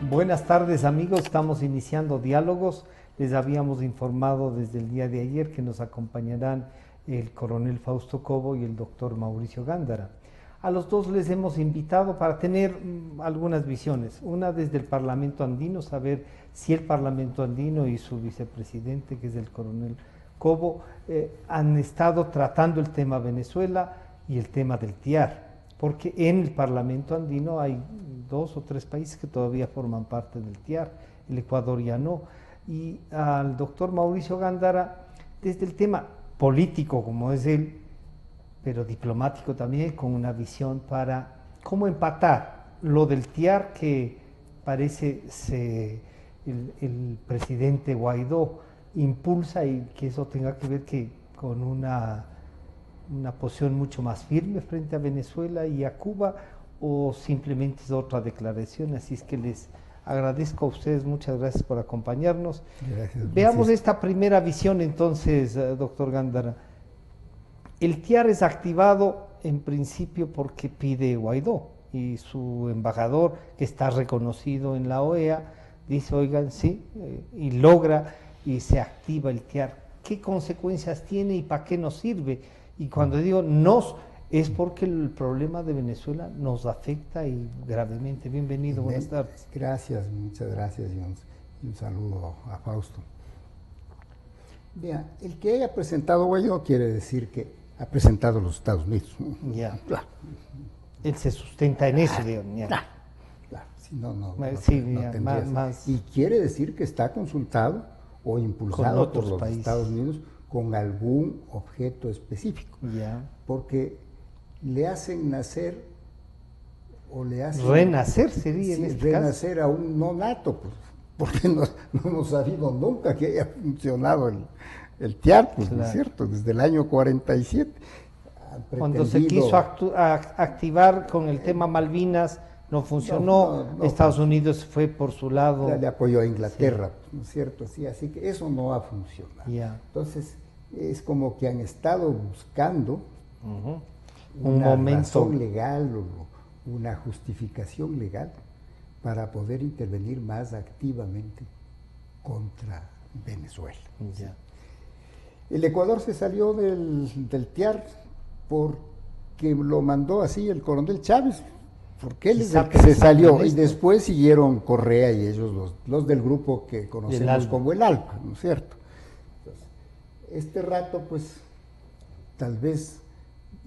Buenas tardes amigos, estamos iniciando diálogos. Les habíamos informado desde el día de ayer que nos acompañarán el coronel Fausto Cobo y el doctor Mauricio Gándara. A los dos les hemos invitado para tener algunas visiones. Una desde el Parlamento Andino, saber si el Parlamento Andino y su vicepresidente, que es el coronel Cobo, han estado tratando el tema Venezuela y el tema del TIAR, porque en el Parlamento Andino hay 2 o 3 países que todavía forman parte del TIAR, el Ecuador ya no. Y al doctor Mauricio Gándara, desde el tema político, como es él, pero diplomático también, con una visión para cómo empatar lo del TIAR, que parece el presidente Guaidó impulsa, y que eso tenga que ver que con una posición mucho más firme frente a Venezuela y a Cuba, o simplemente es otra declaración. Así es que les agradezco a ustedes, muchas gracias por acompañarnos. Gracias, veamos esta primera visión entonces, doctor Gándara. El TIAR es activado en principio porque pide Guaidó, y su embajador, que está reconocido en la OEA, dice, oigan, sí, y logra, y se activa el TIAR. ¿Qué consecuencias tiene y para qué nos sirve? Y cuando digo nos, es porque el problema de Venezuela nos afecta y gravemente. Bienvenido, buenas tardes. Gracias, muchas gracias, y un saludo a Fausto. Vea, el que haya presentado Guaidó quiere decir que ha presentado los Estados Unidos. Ya. Él se sustenta en eso, digamos. Claro, si no sí, tendrías. más. Y quiere decir que está consultado o impulsado por los países. Estados Unidos con algún objeto específico. Ya. Porque le hacen nacer o le hacen... Renacer sería, sí, en este renacer caso. A un no nato, pues, porque no hemos sabido nunca que haya funcionado el TIAR, pues, claro. ¿no es cierto? Desde el año 47. Cuando se quiso activar con el tema Malvinas, no funcionó, no, Estados Unidos fue por su lado. Le apoyó a Inglaterra, sí. ¿No es cierto? Sí, así que eso no ha funcionado. Ya. Entonces, es como que han estado buscando un momento razón legal o una justificación legal para poder intervenir más activamente contra Venezuela. Ya. El Ecuador se salió del TIAR porque lo mandó así el coronel Chávez, porque él es el que se salió, y después siguieron Correa y ellos, los del grupo que conocemos como el ALPA, ¿no es cierto? Entonces, este rato, pues, tal vez,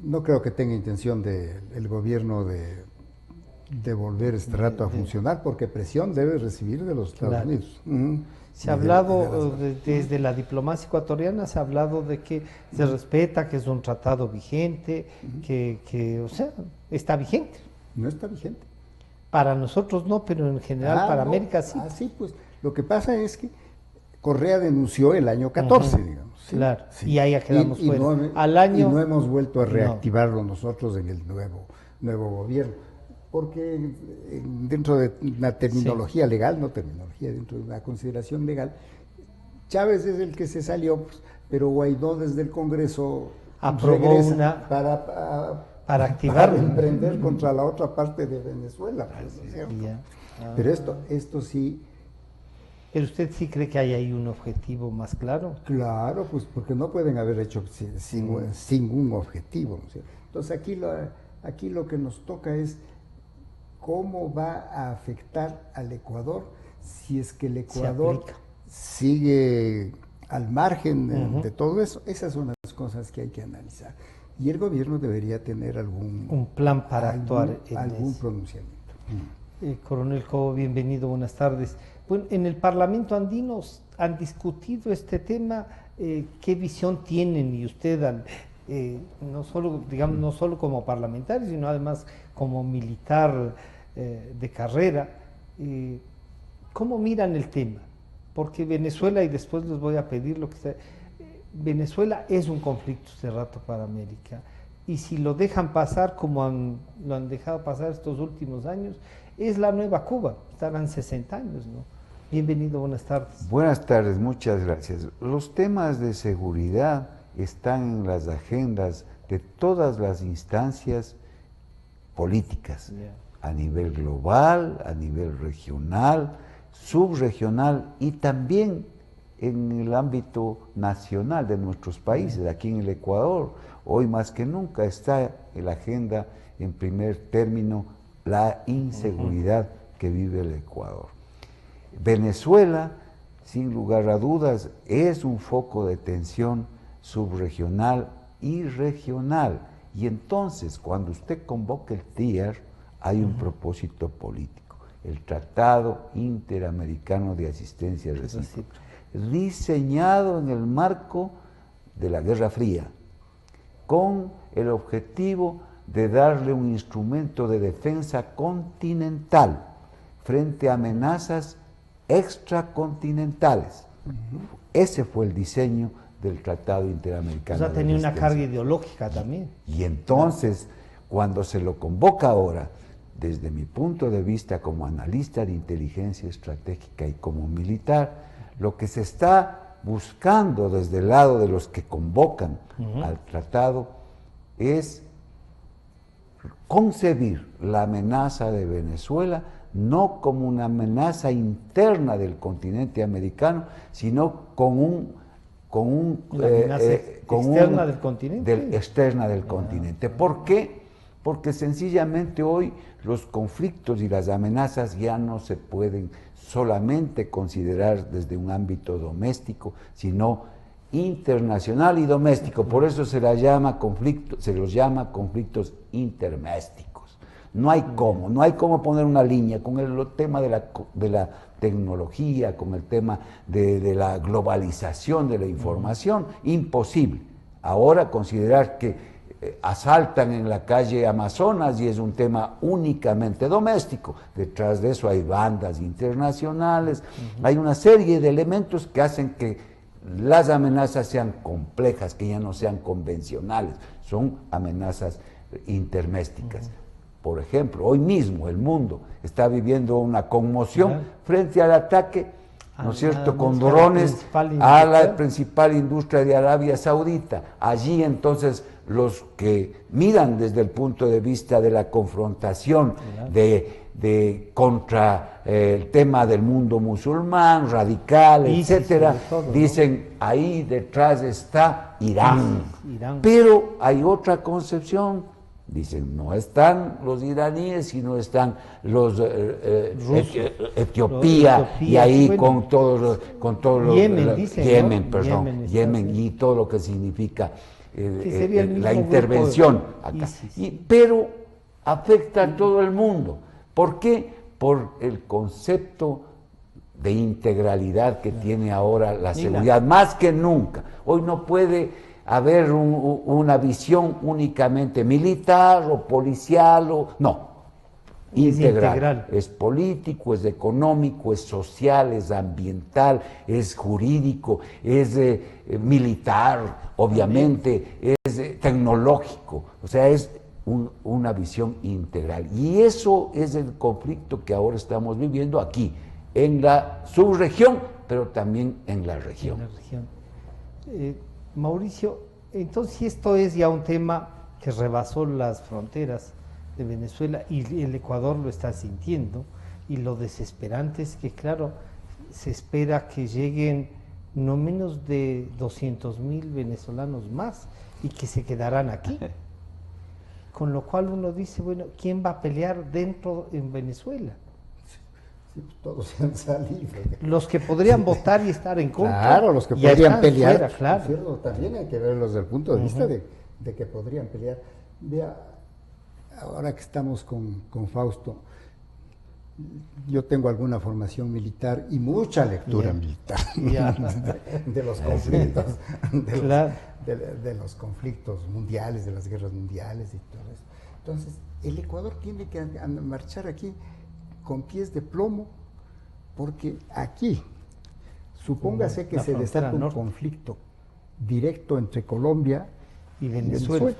no creo que tenga intención el gobierno de volver este rato a funcionar, porque presión debe recibir de los Estados Unidos. Se ha hablado, desde la diplomacia ecuatoriana, se ha hablado de que se respeta, que es un tratado vigente, que o sea, está vigente. No está vigente. Para nosotros no, pero en general para América sí. Sí, pues lo que pasa es que Correa denunció el año 14, digamos. ¿sí? Claro, sí. Y ahí ya quedamos fuera. Al año, y no hemos vuelto a reactivarlo nosotros en el nuevo gobierno, porque dentro de una terminología legal, dentro de una consideración legal, Chávez es el que se salió, pues, pero Guaidó desde el Congreso aprobó una para activar, para emprender contra la otra parte de Venezuela, pues, ¿no es cierto? Pero esto sí. ¿Pero usted sí cree que hay ahí un objetivo más claro? Claro, pues porque no pueden haber hecho sin un objetivo, ¿no es cierto? Entonces aquí lo que nos toca es cómo va a afectar al Ecuador si es que el Ecuador sigue al margen de todo eso. Esas son las cosas que hay que analizar. Y el gobierno debería tener un plan para actuar en algún pronunciamiento. Coronel Cobo, bienvenido, buenas tardes. Bueno, en el Parlamento Andino han discutido este tema. ¿Qué visión tienen? Y usted, no solo como parlamentario, sino además como militar de carrera, ¿cómo miran el tema? Porque Venezuela, y después les voy a pedir lo que sea, Venezuela es un conflicto hace rato para América, y si lo dejan pasar como lo han dejado pasar estos últimos años, es la nueva Cuba, estarán 60 años, ¿no? Bienvenido, buenas tardes. Buenas tardes, muchas gracias. Los temas de seguridad están en las agendas de todas las instancias políticas. a nivel global, a nivel regional, subregional y también en el ámbito nacional de nuestros países. Aquí en el Ecuador, hoy más que nunca está en la agenda en primer término la inseguridad que vive el Ecuador. Venezuela, sin lugar a dudas, es un foco de tensión subregional y regional. Y entonces, cuando usted convoca el TIAR, hay un propósito político, el Tratado Interamericano de Asistencia Recíproca, diseñado en el marco de la Guerra Fría, con el objetivo de darle un instrumento de defensa continental frente a amenazas extracontinentales. Ese fue el diseño del Tratado Interamericano. O sea, tenía una carga ideológica también. Y entonces, cuando se lo convoca ahora, desde mi punto de vista como analista de inteligencia estratégica y como militar, lo que se está buscando desde el lado de los que convocan al tratado es concebir la amenaza de Venezuela no como una amenaza interna del continente americano, sino externa del continente. Externa del continente. ¿Por qué? Porque sencillamente hoy los conflictos y las amenazas ya no se pueden solamente considerar desde un ámbito doméstico, sino internacional y doméstico. Por eso se los llama conflictos intermésticos. No hay cómo poner una línea con el tema de la tecnología, con el tema de la globalización de la información, imposible. Ahora considerar que asaltan en la calle Amazonas y es un tema únicamente doméstico. Detrás de eso hay bandas internacionales, hay una serie de elementos que hacen que las amenazas sean complejas, que ya no sean convencionales, son amenazas intermésticas. Por ejemplo, hoy mismo el mundo está viviendo una conmoción frente al ataque, ¿no es cierto?, con drones a la principal industria de Arabia Saudita. Allí entonces los que miran desde el punto de vista de la confrontación contra el tema del mundo musulmán, radical, etcétera, dicen ahí detrás está Irán. Pero hay otra concepción. Dicen, no están los iraníes, sino están los Etiopía, y ahí bueno, con todo Yemen y todo lo que significa la intervención acá. Pero afecta a todo el mundo. ¿Por qué? Por el concepto de integralidad que tiene ahora la seguridad, más que nunca. Hoy no puede haber una visión únicamente militar o policial, no, integral. Es político, es económico, es social, es ambiental, es jurídico, es militar, obviamente, es tecnológico, o sea, es una visión integral. Y eso es el conflicto que ahora estamos viviendo aquí, en la subregión, pero también en la región. Mauricio, entonces esto es ya un tema que rebasó las fronteras de Venezuela y el Ecuador lo está sintiendo, y lo desesperante es que, claro, se espera que lleguen no menos de 200,000 venezolanos más y que se quedarán aquí. Con lo cual uno dice, bueno, ¿quién va a pelear dentro en Venezuela? Sí, todos se han salido. Los que podrían votar y estar en contra. Claro, los que podrían pelear. Fuera, claro. Cierto, también hay que verlos desde el punto de vista de que podrían pelear. Vea, ahora que estamos con Fausto, yo tengo alguna formación militar y mucha lectura militar de los conflictos, de los conflictos mundiales, de las guerras mundiales y todo eso. Entonces, el Ecuador tiene que marchar aquí con pies de plomo, porque aquí, supóngase que se desata un conflicto directo entre Colombia y Venezuela,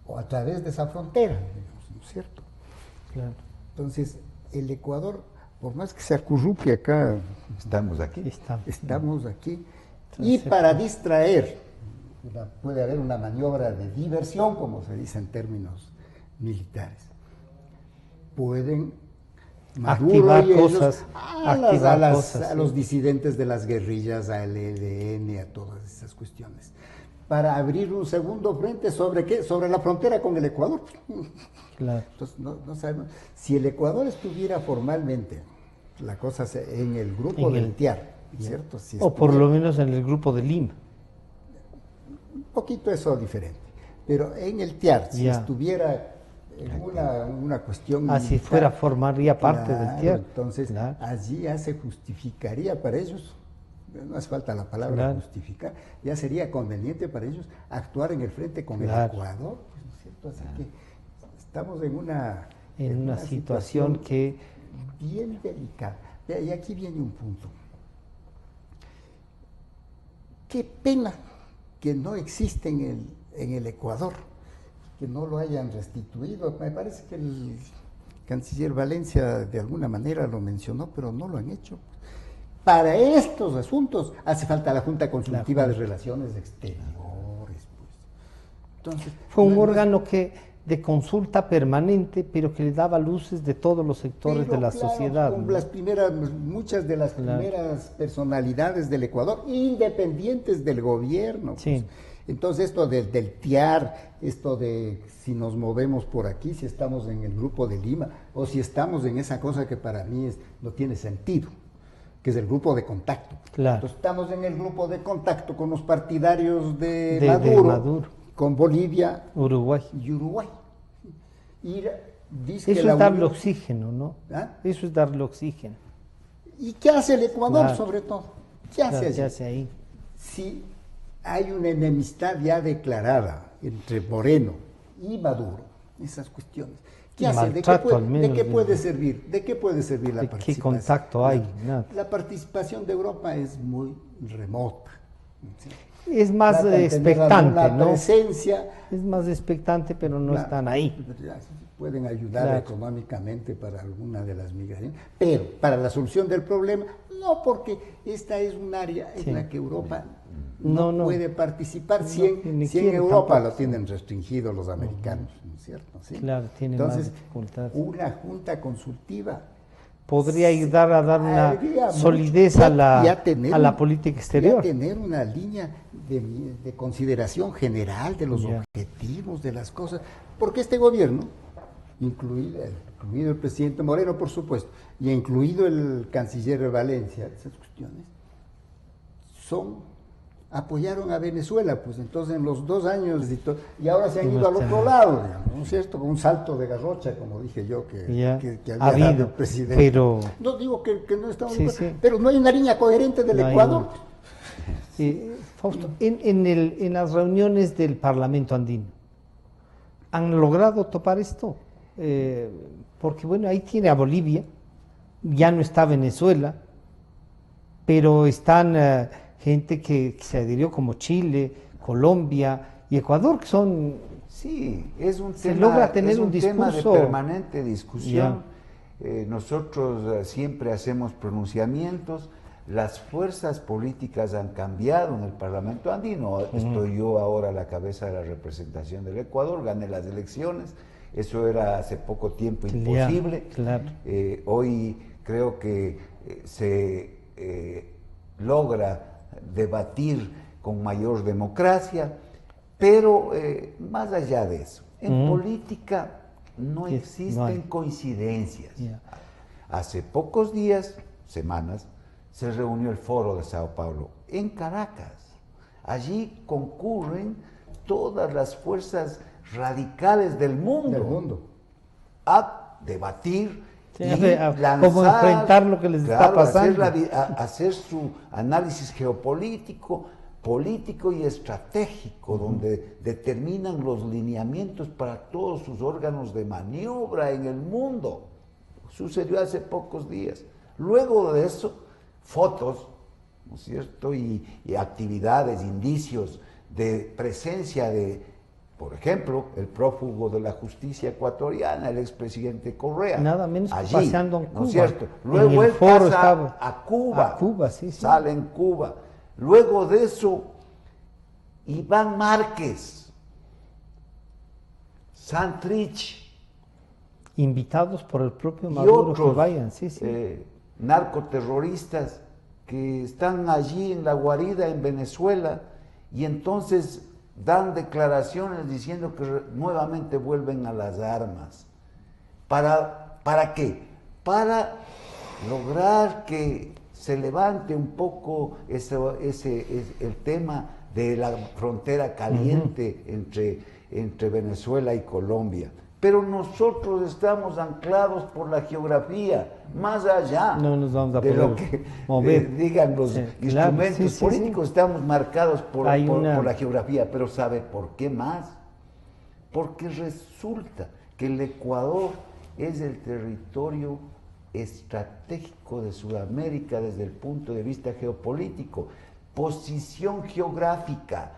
o a través de esa frontera, ¿no es cierto? Claro. Entonces, el Ecuador, por más que se acurruque acá, estamos aquí. Estamos aquí. Y para distraer, puede haber una maniobra de diversión, como se dice en términos militares. pueden activar y ellos, cosas, a los disidentes de las guerrillas, al ELN, a todas esas cuestiones, para abrir un segundo frente ¿sobre qué? Sobre la frontera con el Ecuador. Claro. Entonces, no sabemos. Si el Ecuador estuviera formalmente, la cosa en el grupo del TIAR, ¿cierto? Si o por lo menos en el grupo de Lima. Un poquito eso diferente. Pero en el TIAR, si estuviera en una cuestión si fuera, formaría parte del TIAR. Entonces, allí ya se justificaría para ellos, no hace falta la palabra justificar, ya sería conveniente para ellos actuar en el frente con el Ecuador, pues, ¿no es cierto? Así que estamos en una situación que bien delicada. Y aquí viene un punto. Qué pena que no existe en el Ecuador, que no lo hayan restituido. Me parece que el canciller Valencia de alguna manera lo mencionó, pero no lo han hecho. Para estos asuntos hace falta la Junta Consultiva de Relaciones Exteriores. Pues. Entonces, fue un órgano de consulta permanente, pero que le daba luces de todos los sectores de la sociedad. Con muchas de las primeras personalidades del Ecuador, independientes del gobierno. Sí. Pues. Entonces esto del TIAR, esto de si nos movemos por aquí, si estamos en el grupo de Lima, o si estamos en esa cosa que para mí no tiene sentido, que es el grupo de contacto. Claro. Entonces, estamos en el grupo de contacto con los partidarios de Maduro, con Bolivia, Uruguay. Y Uruguay. Eso es darle oxígeno, ¿no? Eso es darle oxígeno. ¿Y qué hace el Ecuador sobre todo? ¿Qué hace ahí? Si hay una enemistad ya declarada entre Moreno y Maduro, esas cuestiones. ¿Qué hace? ¿De qué puede servir? ¿De qué puede servir la participación? ¿Qué contacto hay? Nada. La participación de Europa es muy remota. Es más expectante, ¿no? Presencia. Es más expectante, pero no están ahí. Pueden ayudar económicamente para alguna de las migraciones, pero para la solución del problema, no, porque esta es un área en la que Europa no puede participar. Si en Europa lo tienen restringido los americanos, ¿no es cierto? ¿Sí? Claro, tienen Entonces, más dificultades. Una junta consultiva podría ayudar a dar una solidez a la política exterior. Tener una línea de consideración general de los objetivos, de las cosas, porque este gobierno, incluido el presidente Moreno, por supuesto, y incluido el canciller Valencia, esas cuestiones, apoyaron a Venezuela, pues entonces en los 2 años y ahora se han ido al otro lado, digamos, ¿no es cierto? Con un salto de garrocha, como dije yo, que había dado el presidente. Pero no digo que no estamos pero no hay una línea coherente del Ecuador. Fausto, en las reuniones del Parlamento andino, ¿han logrado topar esto? Porque bueno, ahí tiene a Bolivia, ya no está Venezuela, pero están gente que se adhirió como Chile, Colombia y Ecuador, que son... Sí, es un tema de permanente discusión. Nosotros siempre hacemos pronunciamientos. Las fuerzas políticas han cambiado en el Parlamento andino. Estoy yo ahora a la cabeza de la representación del Ecuador, gané las elecciones. Eso era hace poco tiempo imposible. Claro. Hoy creo que se logra debatir con mayor democracia, pero más allá de eso, en política no existen coincidencias. Hace pocos días, semanas, se reunió el Foro de Sao Paulo en Caracas. Allí concurren todas las fuerzas radicales del mundo. A debatir y lanzar, cómo enfrentar lo que les está pasando. Hacer su análisis geopolítico, político y estratégico, donde determinan los lineamientos para todos sus órganos de maniobra en el mundo. Sucedió hace pocos días. Luego de eso, fotos, ¿no es cierto? Y actividades, indicios de presencia de, por ejemplo, el prófugo de la justicia ecuatoriana, el expresidente Correa. Nada menos allí, paseando en Cuba. ¿no es cierto? Luego él pasa a Cuba, sale en Cuba. Luego de eso, Iván Márquez, Santrich, Invitados por el propio y Maduro otros que vayan, sí. narcoterroristas que están allí en la guarida en Venezuela y entonces dan declaraciones diciendo que nuevamente vuelven a las armas. ¿Para qué? Para lograr que se levante un poco el tema de la frontera caliente entre Venezuela y Colombia. Pero nosotros estamos anclados por la geografía, más allá no nos vamos a de lo poder que mover. digan los instrumentos políticos, estamos marcados por la geografía. Pero ¿sabe por qué más? Porque resulta que el Ecuador es el territorio estratégico de Sudamérica desde el punto de vista geopolítico, posición geográfica,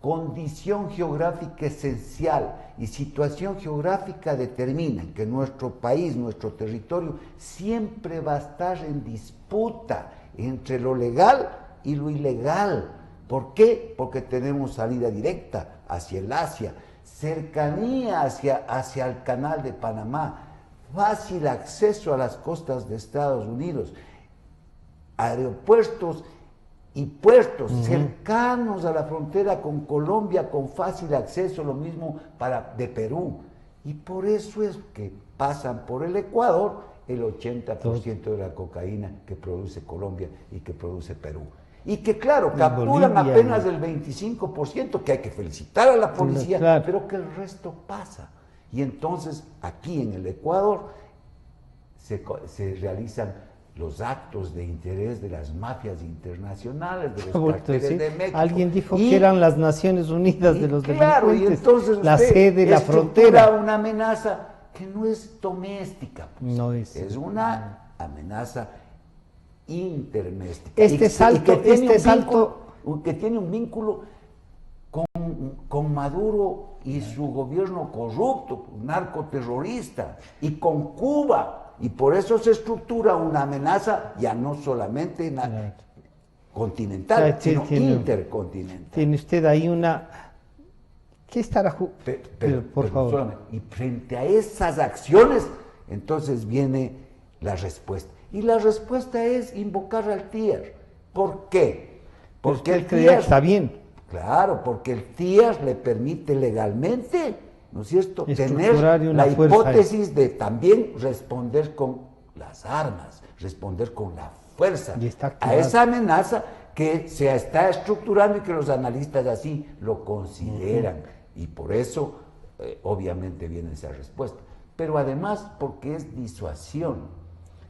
condición geográfica esencial y situación geográfica determinan que nuestro país, nuestro territorio, siempre va a estar en disputa entre lo legal y lo ilegal. ¿Por qué? Porque tenemos salida directa hacia el Asia, cercanía hacia el canal de Panamá, fácil acceso a las costas de Estados Unidos, aeropuertos y puertos cercanos a la frontera con Colombia, con fácil acceso, lo mismo de Perú. Y por eso es que pasan por el Ecuador el 80% de la cocaína que produce Colombia y que produce Perú. Y que claro, capturan Bolivia, apenas el 25%, que hay que felicitar a la policía, claro, pero que el resto pasa. Y entonces aquí en el Ecuador se realizan los actos de interés de las mafias internacionales, de los carteles de México. Alguien dijo que eran las Naciones Unidas de los claro, delincuentes, y entonces la sede, la frontera. Una amenaza que no es doméstica, pues, no es una amenaza interméstica. Que tiene un vínculo con Maduro y su gobierno corrupto, narcoterrorista, y con Cuba. Y por eso se estructura una amenaza ya no solamente continental, sino intercontinental. Tiene usted ahí una... ¿Qué estará por favor? Y frente a esas acciones, entonces viene la respuesta. Y la respuesta es invocar al TIER. ¿Por qué? Porque el TIER está bien. Claro, porque el TIER le permite legalmente, ¿no es cierto?, tener la hipótesis de también responder con las armas, responder con la fuerza a esa amenaza que se está estructurando y que los analistas así lo consideran. Y por eso, obviamente, viene esa respuesta. Pero además, porque es disuasión.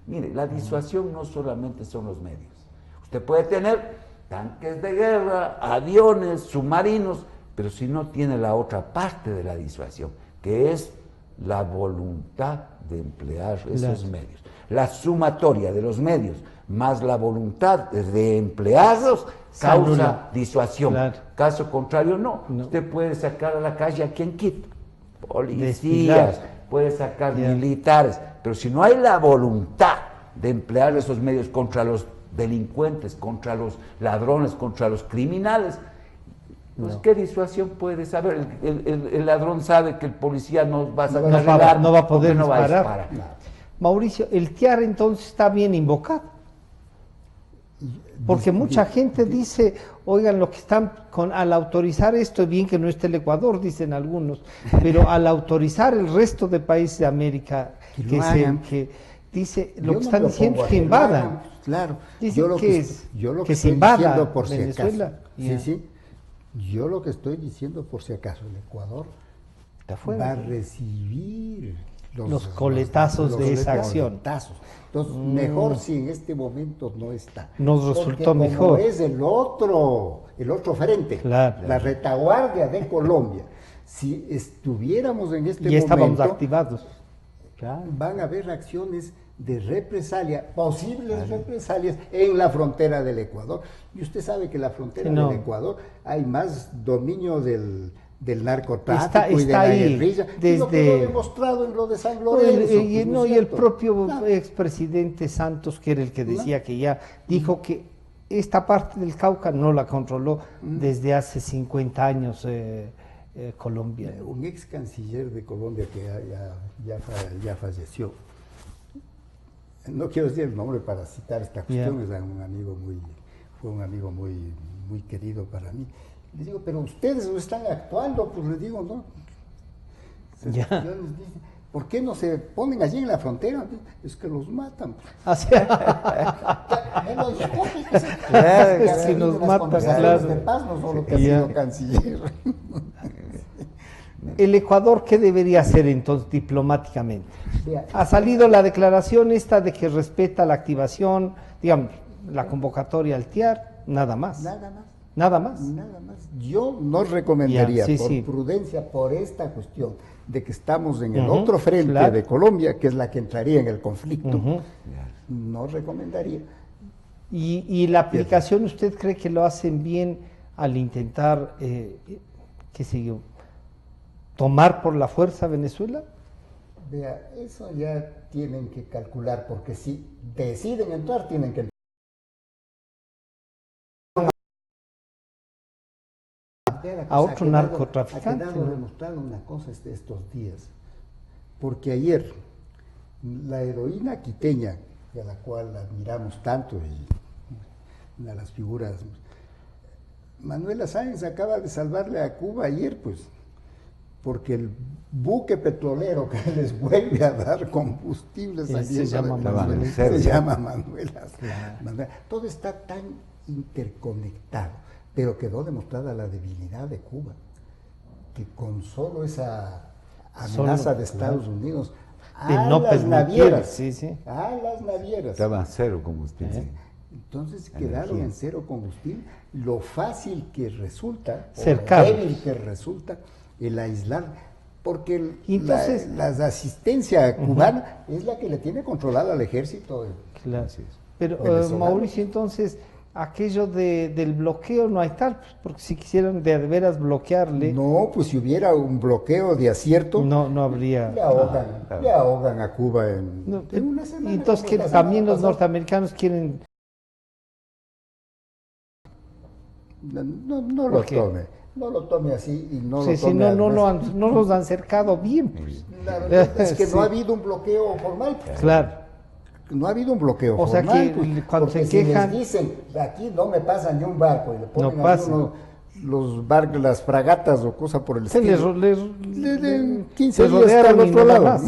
Mire, la disuasión no solamente son los medios. Usted puede tener tanques de guerra, aviones, submarinos, pero si no tiene la otra parte de la disuasión, que es la voluntad de emplear esos medios. La sumatoria de los medios más la voluntad de emplearlos causa disuasión. Caso contrario, no. Usted puede sacar a la calle a quien quita, policías, puede sacar militares, pero si no hay la voluntad de emplear esos medios contra los delincuentes, contra los ladrones, contra los criminales, pues ¿qué disuasión puede saber? El ladrón sabe que el policía no va a sacar no va a poder disparar. Mauricio, el TIER entonces está bien invocado, porque mucha gente dice, oigan, lo que están al autorizar esto, es bien que no esté el Ecuador, dicen algunos, pero al autorizar el resto de países de América dice, lo que están diciendo es que invadan. Claro, yo lo que se invada por Venezuela. Yo lo que estoy diciendo, por si acaso, el Ecuador va a recibir los coletazos de esa acción. Entonces, mejor si en este momento no está. Nos resultó mejor. Es el otro frente, la retaguardia de Colombia. Si estuviéramos en este momento... estábamos activados. Van a haber acciones de represalia, posibles represalias en la frontera del Ecuador. Y usted sabe que en la frontera del Ecuador hay más dominio del narcotráfico y de la guerrilla, y lo quedó demostrado en lo de San Lorenzo. Y el propio expresidente Santos, que era el que decía que ya dijo que esta parte del Cauca no la controló desde hace 50 años Colombia? Un ex canciller de Colombia que ya falleció. No quiero decir el nombre para citar esta cuestión, es fue un amigo muy querido para mí. Le digo, pero ustedes no están actuando, pues le digo, ¿no? Yo les dije, ¿por qué no se ponen allí en la frontera? Es que los matan. Si nos matan, claro. De paz, no solo que ha sido canciller. ¿El Ecuador qué debería hacer entonces diplomáticamente? Ha salido la declaración esta de que respeta la activación, digamos, la convocatoria al TIAR, nada más. Nada más. Yo no recomendaría, por prudencia, por esta cuestión de que estamos en el otro frente de Colombia, que es la que entraría en el conflicto, no recomendaría. ¿Y la aplicación usted cree que lo hacen bien al intentar, qué sé yo, tomar por la fuerza Venezuela? Vea, eso ya tienen que calcular, porque si deciden entrar, tienen que entrar. A otro narcotraficante. Ha quedado demostrado una cosa estos días, porque ayer la heroína quiteña, a la cual admiramos tanto, y una de las figuras, Manuela Sáenz acaba de salvarle a Cuba ayer, pues, porque el buque petrolero que les vuelve a dar combustible se llama Manuela. Todo está tan interconectado, pero quedó demostrada la debilidad de Cuba, que con solo esa amenaza de Estados Unidos a las navieras, a las navieras. Estaba cero combustible. Entonces quedaron en cero combustible. Lo fácil que resulta, o débil que resulta, el aislar, porque la asistencia cubana es la que le tiene controlada al ejército. Claro. Pero Mauricio, entonces, aquello del bloqueo no hay tal, porque si quisieran de veras bloquearle... No, pues si hubiera un bloqueo de acierto... No habría... Le ahogan a Cuba en una semana. Entonces, que también los norteamericanos quieren... No lo tome así y no lo tome no los han cercado bien. Pues. La verdad es que no ha habido un bloqueo formal. Claro. No ha habido un bloqueo formal. O sea que pues, cuando se quejan... Si les dicen, aquí no me pasa ni un barco, y le ponen los barcos, las fragatas o cosa por el estilo. Le den 15 días al otro lado.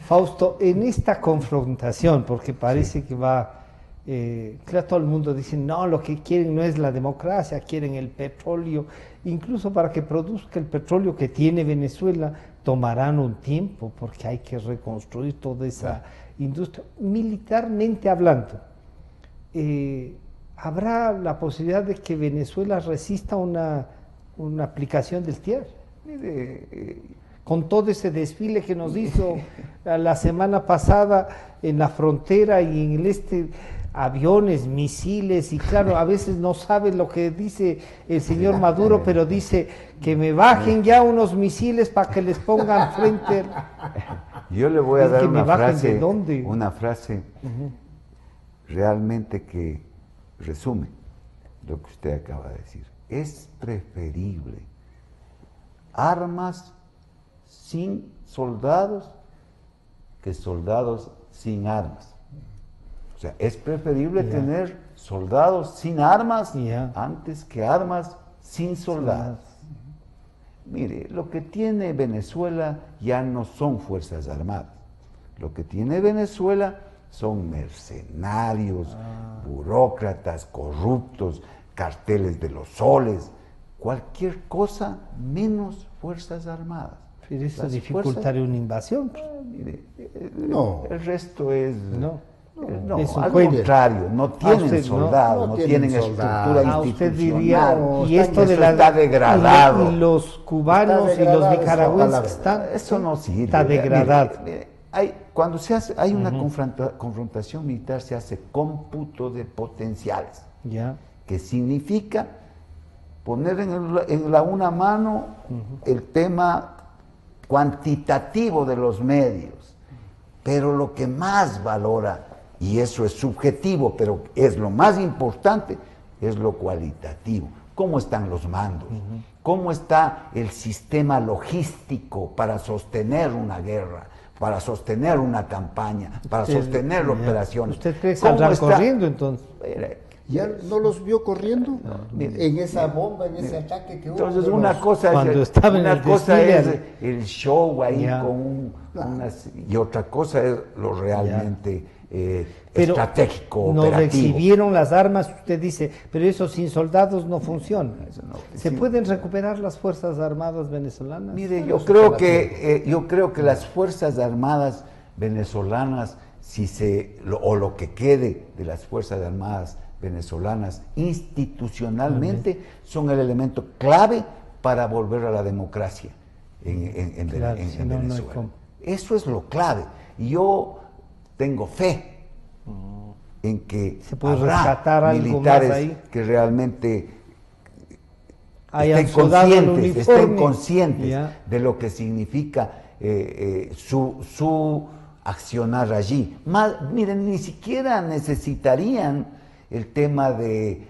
Fausto, en esta confrontación, porque parece que va... claro, todo el mundo dice, no, lo que quieren no es la democracia, quieren el petróleo, incluso para que produzca el petróleo que tiene Venezuela, tomarán un tiempo, porque hay que reconstruir toda esa industria. Militarmente hablando, ¿habrá la posibilidad de que Venezuela resista una aplicación del TIAR? Con todo ese desfile que nos hizo la semana pasada en la frontera y en el este, aviones, misiles, y claro, a veces no sabe lo que dice el señor Maduro, pero dice que me bajen ya unos misiles para que les pongan frente. Yo le voy a dar una frase realmente que resume lo que usted acaba de decir. Es preferible armas sin soldados que soldados sin armas. O sea, es preferible tener soldados sin armas antes que armas sin soldados. Mire, lo que tiene Venezuela ya no son fuerzas armadas. Lo que tiene Venezuela son mercenarios, burócratas, corruptos, carteles de los soles, cualquier cosa menos fuerzas armadas. Pero eso dificultaría una invasión. Mire, no. El resto es... No, es al contrario, no tienen soldados, no tienen estructura institucional. Usted diría, y esto de está degradado. Y los cubanos y los nicaragüenses que están... Eso no sirve. Está degradado. Cuando hay una confrontación militar, se hace cómputo de potenciales. Que significa poner en una mano el tema cuantitativo de los medios, pero lo que más valora, y eso es subjetivo, pero es lo más importante, es lo cualitativo. cómo están los mandos, cómo está el sistema logístico para sostener una guerra, para sostener una campaña, para sostener operaciones. ¿Usted cree que saldrán corriendo entonces? ¿Ya no los vio corriendo en esa bomba, en ese ataque que hubo? Entonces una cosa es el show ahí con y otra cosa es lo realmente estratégico, nos operativo. exhibieron las armas, usted dice, pero eso sin soldados no funciona. ¿Se pueden recuperar las Fuerzas Armadas venezolanas? Mire, yo creo que las Fuerzas Armadas venezolanas, o lo que quede de las Fuerzas Armadas venezolanas institucionalmente, son el elemento clave para volver a la democracia en Venezuela. Eso es lo clave. Y yo tengo fe en que se puede habrá rescatar algo militares más ahí, que realmente estén conscientes de lo que significa su accionar allí. Miren, ni siquiera necesitarían el tema de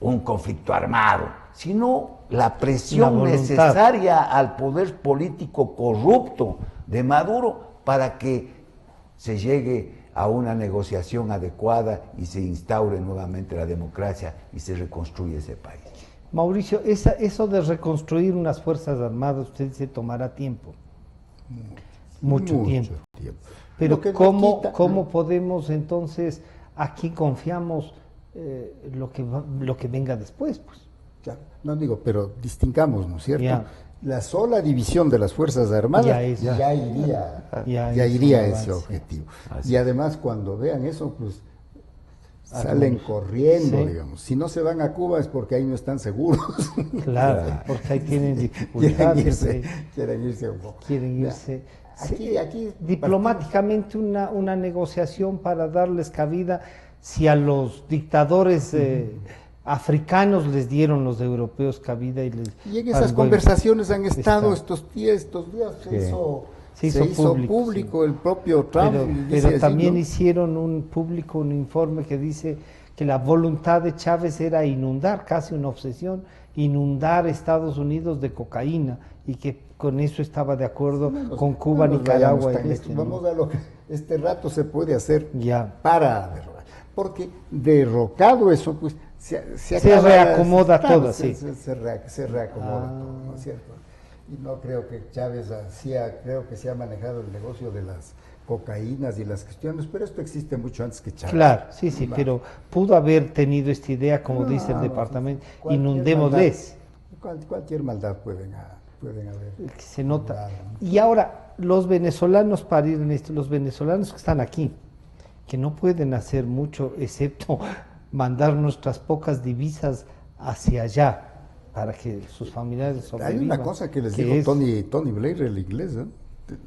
un conflicto armado, sino la presión necesaria al poder político corrupto de Maduro para que se llegue a una negociación adecuada y se instaure nuevamente la democracia y se reconstruye ese país. Mauricio, eso de reconstruir unas Fuerzas Armadas, usted dice, tomará tiempo. Mucho tiempo. Pero ¿cómo podemos entonces, a quién confiamos lo que venga después? Pues? Claro, no digo, pero distingamos, ¿no es cierto? La sola división de las Fuerzas Armadas ya iría a ese objetivo. Y además cuando vean eso, pues salen corriendo, digamos. Si no se van a Cuba es porque ahí no están seguros. Claro, porque ahí tienen dificultades. Quieren irse un poco. Quieren irse. Aquí diplomáticamente una negociación para darles cabida, si a los dictadores africanos les dieron los europeos cabida y en esas conversaciones han estado estos días se hizo público el propio Trump. Pero también hicieron un informe que dice que la voluntad de Chávez era inundar, casi una obsesión, inundar Estados Unidos de cocaína, y que con eso estaba de acuerdo con Cuba, Nicaragua. Vamos a lo que este rato se puede hacer para derrocar. Porque derrocado eso, pues se reacomoda todo, se reacomoda todo, ¿no es cierto? Y no creo que Chávez creo que se ha manejado el negocio de las cocaínas y las cuestiones, pero esto existe mucho antes que Chávez. Claro, sí, pero pudo haber tenido esta idea, como dice el departamento, inundémosles. Cualquier maldad pueden haber. Se nota. Y ahora, los venezolanos, para ir en esto, los venezolanos que están aquí, que no pueden hacer mucho, excepto mandar nuestras pocas divisas hacia allá, para que sus familiares sobrevivan. Hay una cosa que les dijo Tony Blair, el inglés, ¿eh?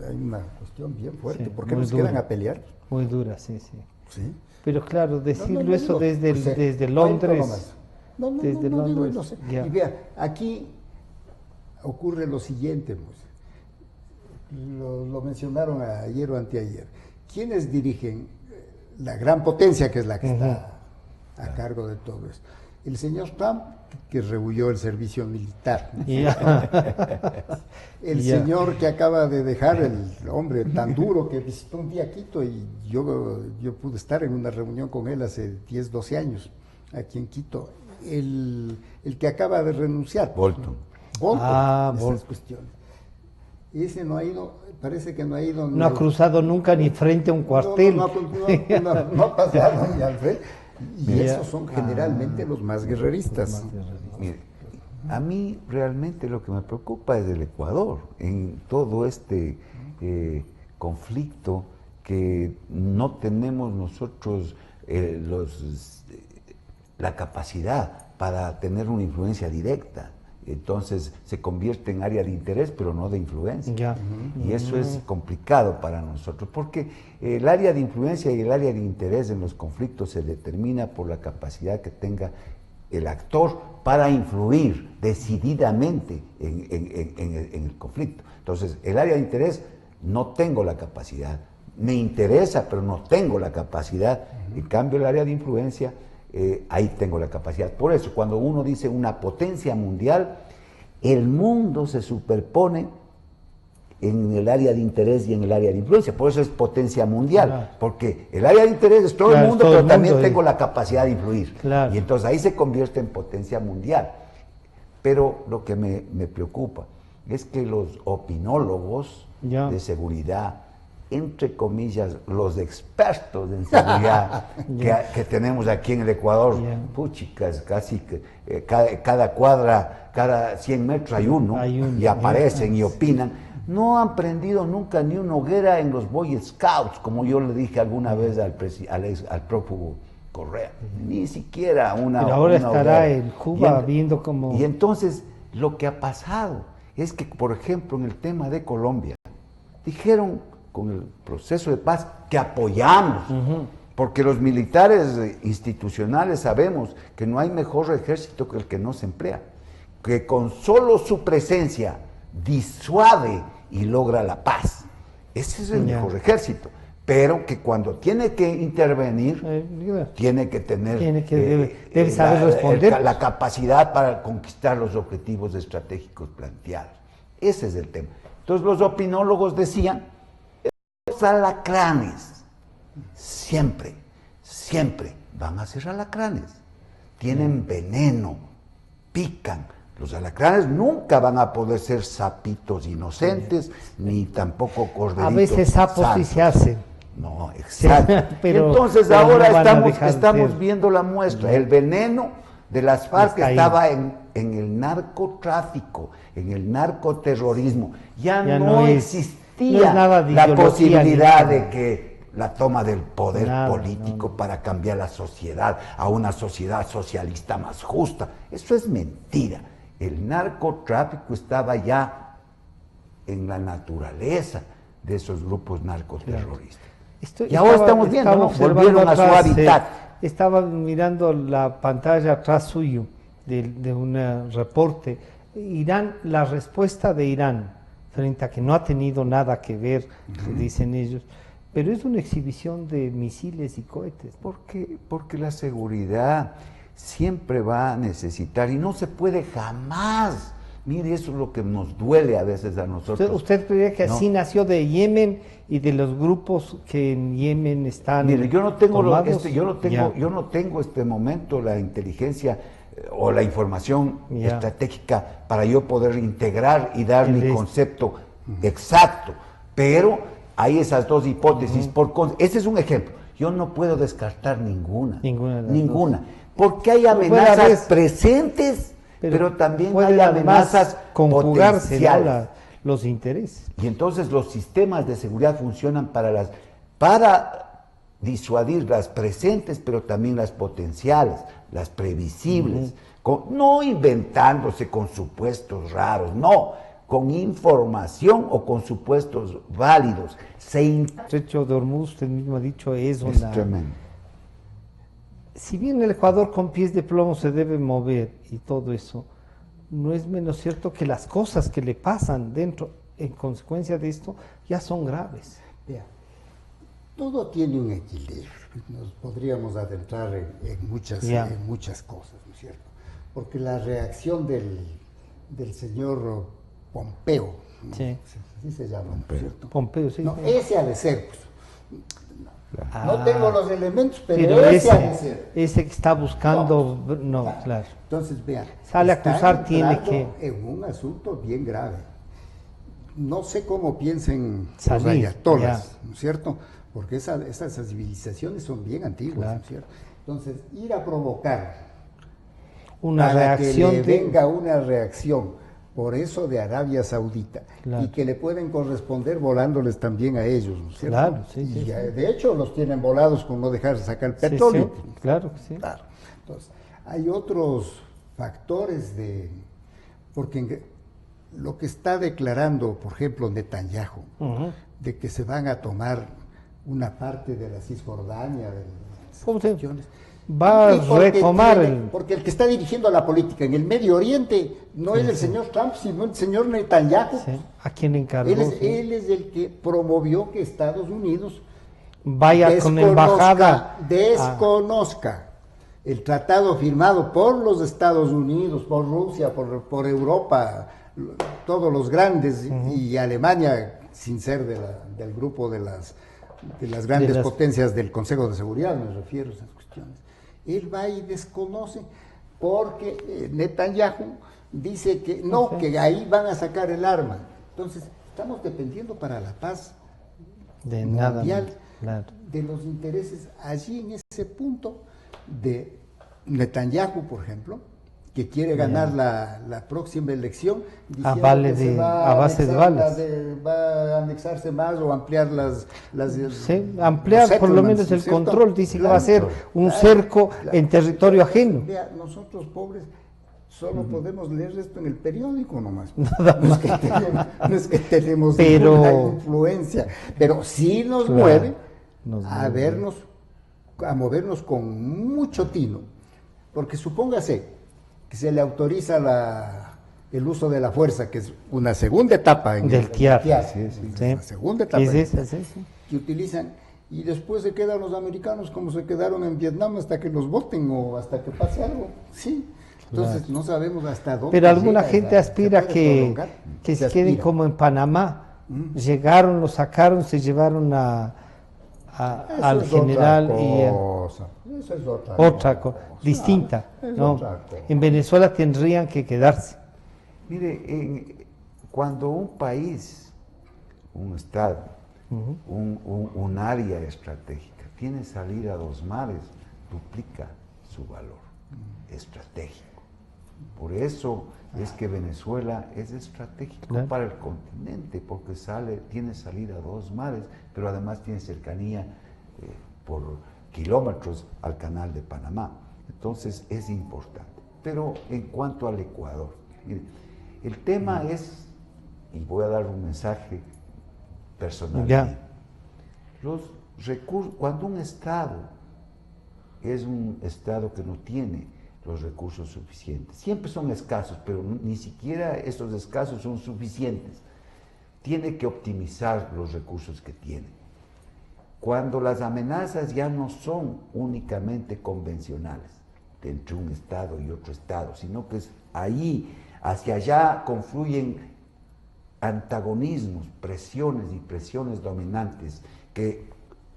Hay una cuestión bien fuerte. ¿Por qué nos quedan a pelear? Muy dura, sí. Pero claro, decirlo eso desde Londres. Desde Londres. No sé. Y vea, aquí ocurre lo siguiente, pues. Lo mencionaron ayer o anteayer. ¿Quiénes dirigen la gran potencia que es la que está a cargo de todo esto? El señor Trump, que rehuyó el servicio militar. El señor que acaba de dejar, el hombre tan duro que visitó un día Quito, y yo pude estar en una reunión con él hace 10, 12 años, aquí en Quito. El que acaba de renunciar. Bolton. Esas cuestiones. Ese no ha ido, parece que no ha ido. No ha cruzado nunca ni frente a un cuartel. No ha pasado ni al frente. Y esos son generalmente los más guerreristas. Mire, a mí realmente lo que me preocupa es el Ecuador, en todo este conflicto, que no tenemos nosotros la capacidad para tener una influencia directa. Entonces se convierte en área de interés, pero no de influencia. Y eso es complicado para nosotros, porque el área de influencia y el área de interés en los conflictos se determina por la capacidad que tenga el actor para influir decididamente en el conflicto. Entonces, el área de interés no tengo la capacidad, me interesa, pero no tengo la capacidad. En cambio, el área de influencia ahí tengo la capacidad. Por eso, cuando uno dice una potencia mundial, el mundo se superpone en el área de interés y en el área de influencia. Por eso es potencia mundial, Claro. porque el área de interés es todo Claro, el mundo, todo pero el también mundo, tengo la capacidad de influir. Claro. Y entonces ahí se convierte en potencia mundial. Pero lo que me preocupa es que los opinólogos Ya. de seguridad, entre comillas, los expertos en seguridad que tenemos aquí en el Ecuador, Ya. puchicas, casi que cada cuadra, cada 100 metros hay uno, y ya. aparecen y opinan. No han prendido nunca ni una hoguera en los Boy Scouts, como yo le dije alguna vez al prófugo Correa. Ni siquiera una Pero ahora una estará hoguera. en Cuba Y viendo cómo... Y entonces, lo que ha pasado es que, por ejemplo, en el tema de Colombia, dijeron con el proceso de paz que apoyamos, porque los militares institucionales sabemos que no hay mejor ejército que el que no se emplea, que con solo su presencia disuade y logra la paz. Ese es el mejor ejército, pero que cuando tiene que intervenir, tiene que tener debe saber responder. la capacidad para conquistar los objetivos estratégicos planteados. Ese es el tema. Entonces los opinólogos decían, los alacranes siempre van a ser alacranes. Tienen veneno, pican. Los alacranes nunca van a poder ser sapitos inocentes, ni tampoco corderitos. A veces sapos sí se hacen. No, exacto. Pero entonces no ahora van a dejar de estamos ser. viendo la muestra. El veneno de las FARC Está ahí. estaba en el narcotráfico, en el narcoterrorismo. Ya no existía no es nada de la ideología, posibilidad ni de que la toma del poder Nada, político no. para cambiar la sociedad a una sociedad socialista más justa. Eso es mentira. El narcotráfico estaba ya en la naturaleza de esos grupos narcoterroristas. Y ahora estamos viendo, ¿no? Volvieron a su hábitat. Estaba mirando la pantalla atrás suyo de un reporte. Irán, la respuesta de Irán frente a que no ha tenido nada que ver, dicen ellos, pero es una exhibición de misiles y cohetes. Porque la seguridad siempre va a necesitar y no se puede jamás. Mire, eso es lo que nos duele a veces a nosotros. ¿Usted cree que así nació de Yemen y de los grupos que en Yemen están? Mire, yo no tengo tomados? yo no tengo este momento la inteligencia o la información estratégica para yo poder integrar y dar mi concepto exacto, pero hay esas dos hipótesis. Ese es un ejemplo. Yo no puedo descartar ninguna. Ninguna. Porque hay amenazas presentes, pero también hay amenazas potenciales. Los intereses. Y entonces los sistemas de seguridad funcionan para disuadir las presentes, pero también las potenciales, las previsibles, no inventándose con supuestos raros, no, con información o con supuestos válidos. El Estrecho de Hormuz, usted mismo ha dicho, es tremendo. Si bien el Ecuador con pies de plomo se debe mover y todo eso, no es menos cierto que las cosas que le pasan dentro en consecuencia de esto ya son graves. Vea, todo tiene un equilibrio. Nos podríamos adentrar en muchas cosas, ¿no es cierto? Porque la reacción del señor Pompeo, ¿no? Sí. Así se llama, ¿no es cierto? Pompeo, sí. No, ese ha de ser, pues. No tengo los elementos, pero ese ha de ser. Ese que está buscando, claro. Entonces, vean, sale a acusar, tiene que... en un asunto bien grave. No sé cómo piensen salir, los ayatolas, ¿no es cierto? Porque esas civilizaciones son bien antiguas, claro. ¿no es cierto? Entonces, ir a provocar una para reacción que le venga una reacción por eso de Arabia Saudita, claro. y que le pueden corresponder volándoles también a ellos, ¿no es cierto? Claro, sí, y sí. De hecho los tienen volados con no dejar sacar el petróleo. Sí, claro que sí. Claro. Entonces, hay otros factores porque lo que está declarando, por ejemplo, Netanyahu, de que se van a tomar una parte de la Cisjordania, de las cuestiones. Va a retomar porque el que está dirigiendo la política en el Medio Oriente no es el señor Trump, sino el señor Netanyahu. Sí. ¿A quién encargó? Él es el que promovió que Estados Unidos vaya con embajada. Desconozca el tratado firmado por los Estados Unidos, por Rusia, por Europa, todos los grandes, y Alemania, sin ser del grupo de las grandes potencias del Consejo de Seguridad, me refiero a esas cuestiones. Él va y desconoce, porque Netanyahu dice que no, que ahí van a sacar el arma. Entonces, estamos dependiendo para la paz de mundial nada, de los intereses allí en ese punto de Netanyahu, por ejemplo, que quiere ganar la próxima elección a base de balas. Va a anexarse más o ampliar ampliar por lo menos el control. Dice que va a ser un cerco en territorio ajeno. Nosotros pobres solo podemos leer esto en el periódico nomás. Nada más. No es que tenemos ninguna influencia, pero sí nos mueve a movernos con mucho tino. Porque supóngase que se le autoriza el uso de la fuerza, que es una segunda etapa en del TIAR. Una segunda etapa sí. que utilizan, y después se quedan los americanos como se quedaron en Vietnam hasta que los voten o hasta que pase algo. Sí. Entonces no sabemos hasta dónde. Pero alguna gente aspira que se queden como en Panamá. Llegaron, lo sacaron, se llevaron al general Eso es otra cosa distinta. ¿No? En Venezuela tendrían que quedarse. Mire, cuando un país, un estado, un área estratégica tiene salida a dos mares, duplica su valor estratégico. Por eso es que Venezuela es estratégico para el continente, porque tiene salida a dos mares, pero además tiene cercanía por kilómetros al canal de Panamá. Entonces es importante. Pero en cuanto al Ecuador, mire, el tema es, y voy a dar un mensaje personal, los recursos, cuando un Estado es un Estado que no tiene los recursos suficientes, siempre son escasos, pero ni siquiera esos escasos son suficientes, tiene que optimizar los recursos que tiene. Cuando las amenazas ya no son únicamente convencionales, entre un Estado y otro Estado, sino que es ahí, hacia allá confluyen antagonismos, presiones y presiones dominantes que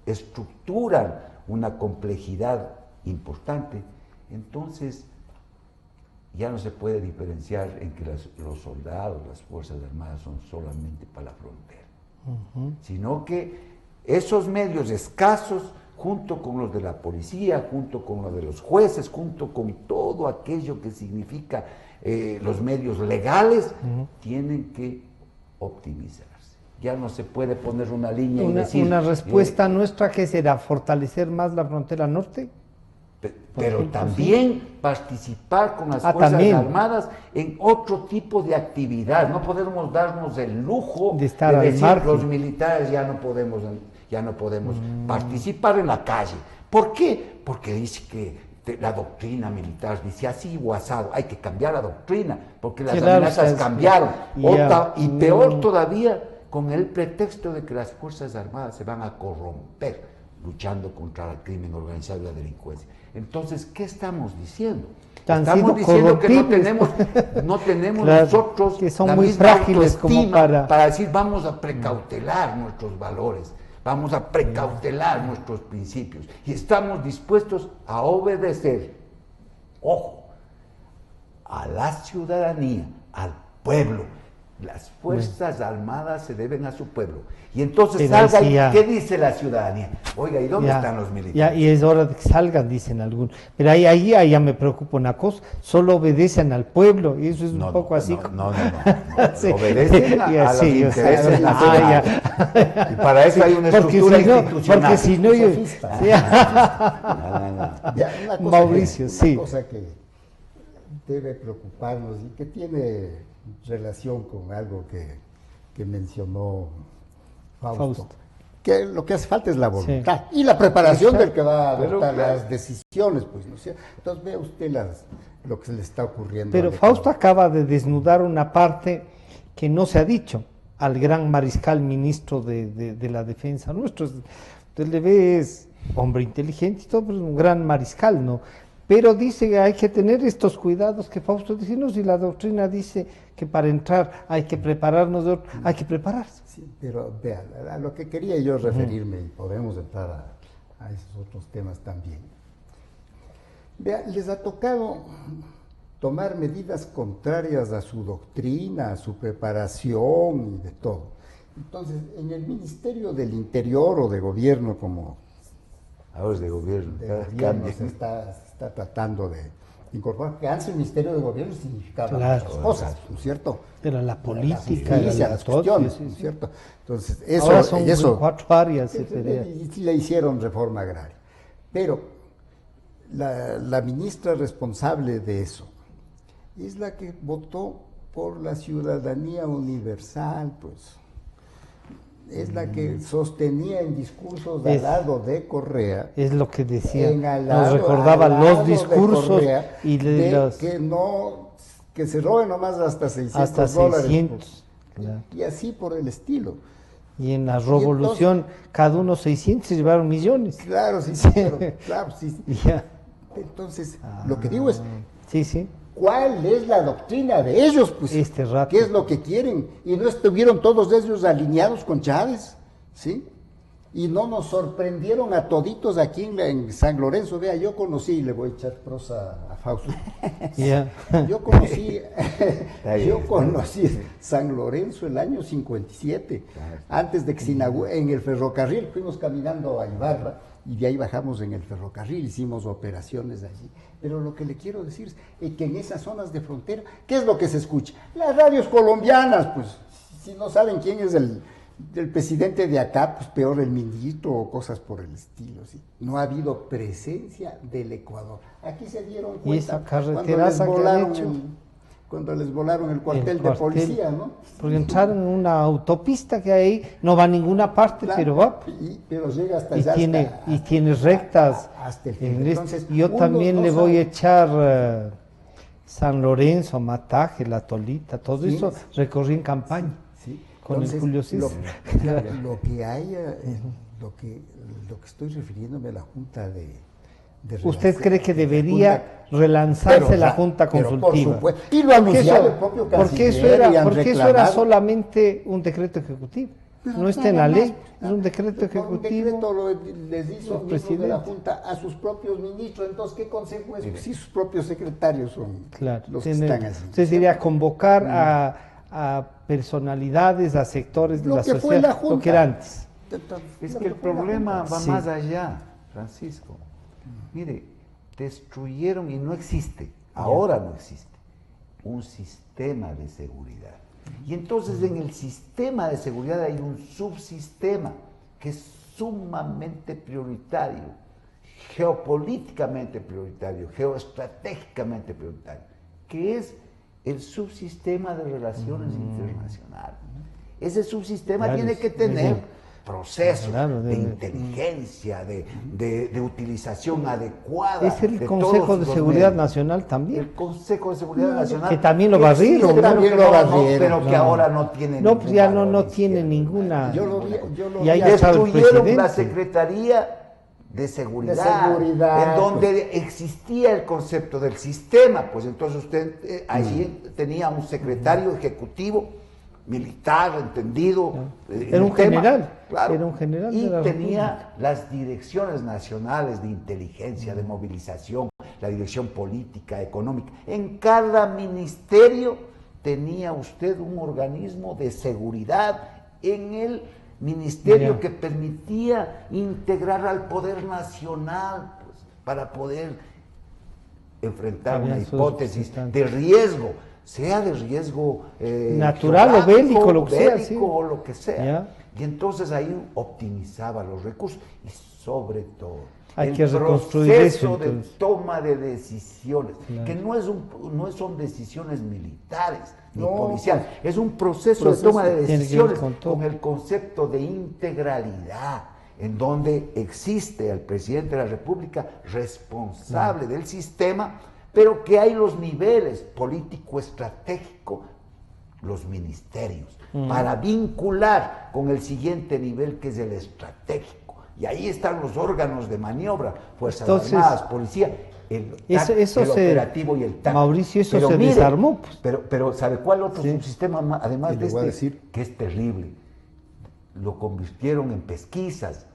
estructuran una complejidad importante, entonces ya no se puede diferenciar en que los soldados, las Fuerzas Armadas son solamente para la frontera, sino que esos medios escasos, junto con los de la policía, junto con los de los jueces, junto con todo aquello que significa los medios legales, tienen que optimizarse. Ya no se puede poner una línea y decir... ¿Una respuesta nuestra que será fortalecer más la frontera norte? Pero también participar con las Fuerzas Armadas en otro tipo de actividad. No podemos darnos el lujo de estar decir margen. Los militares ya no podemos participar en la calle. ¿Por qué? Porque dice que la doctrina militar dice así o asado. Hay que cambiar la doctrina porque las amenazas cambiaron. Y peor todavía, con el pretexto de que las Fuerzas Armadas se van a corromper luchando contra el crimen organizado y la delincuencia. Entonces, ¿qué estamos diciendo? Estamos diciendo que no tenemos claro, nosotros que son la muy misma frágiles como para decir vamos a precautelar nuestros valores, vamos a precautelar nuestros principios y estamos dispuestos a obedecer, ojo, a la ciudadanía, al pueblo. Las Fuerzas Armadas se deben a su pueblo. Y entonces salga y ¿qué dice la ciudadanía? Oiga, ¿y dónde están los militares? Y es hora de que salgan, dicen algunos. Pero ahí ya me preocupa una cosa, solo obedecen al pueblo, y eso es un poco así. No. Sí. Obedecen a los intereses nacionales. Y para eso hay una estructura institucional. Porque si no, Mauricio, una cosa que debe preocuparnos y que tiene relación con algo que mencionó Fausto, que lo que hace falta es la voluntad y la preparación del que va a adoptar las decisiones, pues, ¿no es cierto? Entonces vea usted lo que se le está ocurriendo. Pero Fausto acaba de desnudar una parte que no se ha dicho al gran mariscal ministro de la defensa nuestro. Usted le ve, es hombre inteligente y todo, pero es un gran mariscal, ¿no? pero dice que hay que tener estos cuidados que Fausto dice, no, si la doctrina dice que para entrar hay que prepararnos, hay que prepararse. Sí, pero vea, a lo que quería yo referirme, y podemos entrar a esos otros temas también. Vea, les ha tocado tomar medidas contrarias a su doctrina, a su preparación y de todo. Entonces, en el Ministerio del Interior o de Gobierno, como ahora es de gobierno, se está tratando de incorporar, que antes el Ministerio de Gobierno significaba Claro. muchas cosas, ¿no es cierto? Era la política, justicia, era las todo, cuestiones, sí, sí, ¿no es sí. cierto? Entonces, Ahora son eso 4 áreas. y le hicieron reforma agraria. Pero la ministra responsable de eso es la que votó por la ciudadanía universal, pues. Es la que sostenía en discursos al lado de Correa. Es lo que decía, al nos lado- recordaba al lado los de discursos Correa, y de los, que se roben nomás hasta 600 hasta dólares. 600. Claro. Y así por el estilo. Y en la revolución, cada uno 600 se llevaron millones. Claro, sí, pero, claro, sí. Ya. Entonces, lo que digo es, Sí, sí. ¿cuál es la doctrina de ellos? Pues, Este rato. ¿qué es lo que quieren? Y no estuvieron todos ellos alineados con Chávez, ¿sí? Y no nos sorprendieron a toditos aquí en San Lorenzo. Vea, yo conocí, le voy a echar prosa a Fausto. Ya. Yo conocí San Lorenzo el año 57, antes de que se inaugure, en el ferrocarril, fuimos caminando a Ibarra y de ahí bajamos en el ferrocarril, hicimos operaciones allí. Pero lo que le quiero decir es que en esas zonas de frontera, ¿qué es lo que se escucha? Las radios colombianas, pues, si no saben quién es el presidente de acá, pues peor el ministro o cosas por el estilo, ¿sí? No ha habido presencia del Ecuador. Aquí se dieron cuenta Y esa carreteraza que han hecho. cuando les volaron el cuartel de policía, ¿no? Porque entraron en una autopista que ahí no va a ninguna parte, Claro, pero va. pero llega hasta Y allá. tiene rectas. Hasta el en fin. este. Entonces, Yo uno también no le voy a sabe. echar San Lorenzo, Mataje, La Tolita, todo Sí, eso sí. recorrí en campaña. Sí. Con el Julio César. Lo que hay, lo que estoy refiriéndome a la Junta de ¿Usted cree que de la debería Junta- relanzarse pero, la o sea, Junta pero por Consultiva? supuesto. Y lo anunciaba el propio Porque eso canciller y han porque eso era reclamado. solamente un decreto ejecutivo. No está en la Nada ley, más. es un decreto Por un ejecutivo. decreto les hizo del miembros de la presidente. Junta a sus propios ministros. Entonces, ¿qué consejo es? Pues sí, sus propios secretarios son Claro, los que están así. usted diría convocar a personalidades, a sectores de Lo la que fue sociedad, la Junta. lo que era antes. Es que el problema va Sí. más allá, Francisco. Mire, destruyeron y no existe, ahora no existe, un sistema de seguridad. Y entonces en el sistema de seguridad hay un subsistema que es sumamente prioritario, geopolíticamente prioritario, geoestratégicamente prioritario, que es el subsistema de relaciones internacionales. Ese subsistema Claro, tiene que sí, tener sí. procesos Claro, de debe- inteligencia, de utilización adecuada. Es el de Consejo todos de los Seguridad medios. Nacional también. El Consejo de Seguridad Nacional. que también lo existe, barrieron, pero también que lo no, barrieron. pero que No. ahora no tiene No, pues ya ningún no valor tiene izquierdo, ninguna. Yo lo Y ahí vi está el Destruyeron presidente. la Secretaría de Seguridad, seguridad, en donde existía el concepto del sistema. Pues entonces usted allí tenía un secretario ejecutivo militar, entendido. en Era un el tema, general, claro. era un general de Y la tenía las direcciones nacionales de inteligencia, de movilización, la dirección política, económica. En cada ministerio tenía usted un organismo de seguridad en el ministerio Ya. que permitía integrar al poder nacional, pues, para poder enfrentar Había una sus hipótesis representantes. de riesgo, sea de riesgo Natural o geográfico, bélico, lo que sea, bélico sí. o lo que sea. Ya. Y entonces ahí optimizaba los recursos y sobre todo Hay el que reconstruir proceso eso, de entonces. toma de decisiones, Claro. que no son decisiones militares ni No, policiales, es un proceso de proceso toma de tiene que ver decisiones con todo. con el concepto de integralidad, en donde existe el presidente de la República responsable del sistema, pero que hay los niveles político estratégico, los ministerios, para vincular con el siguiente nivel que es el estratégico, Y ahí están los órganos de maniobra, Fuerzas Entonces, Armadas, Policía, el operativo y el táctico. Mauricio, eso se desarmó. Pues. Pero ¿sabe cuál otro subsistema, además de decir que es terrible? Lo convirtieron en pesquisas,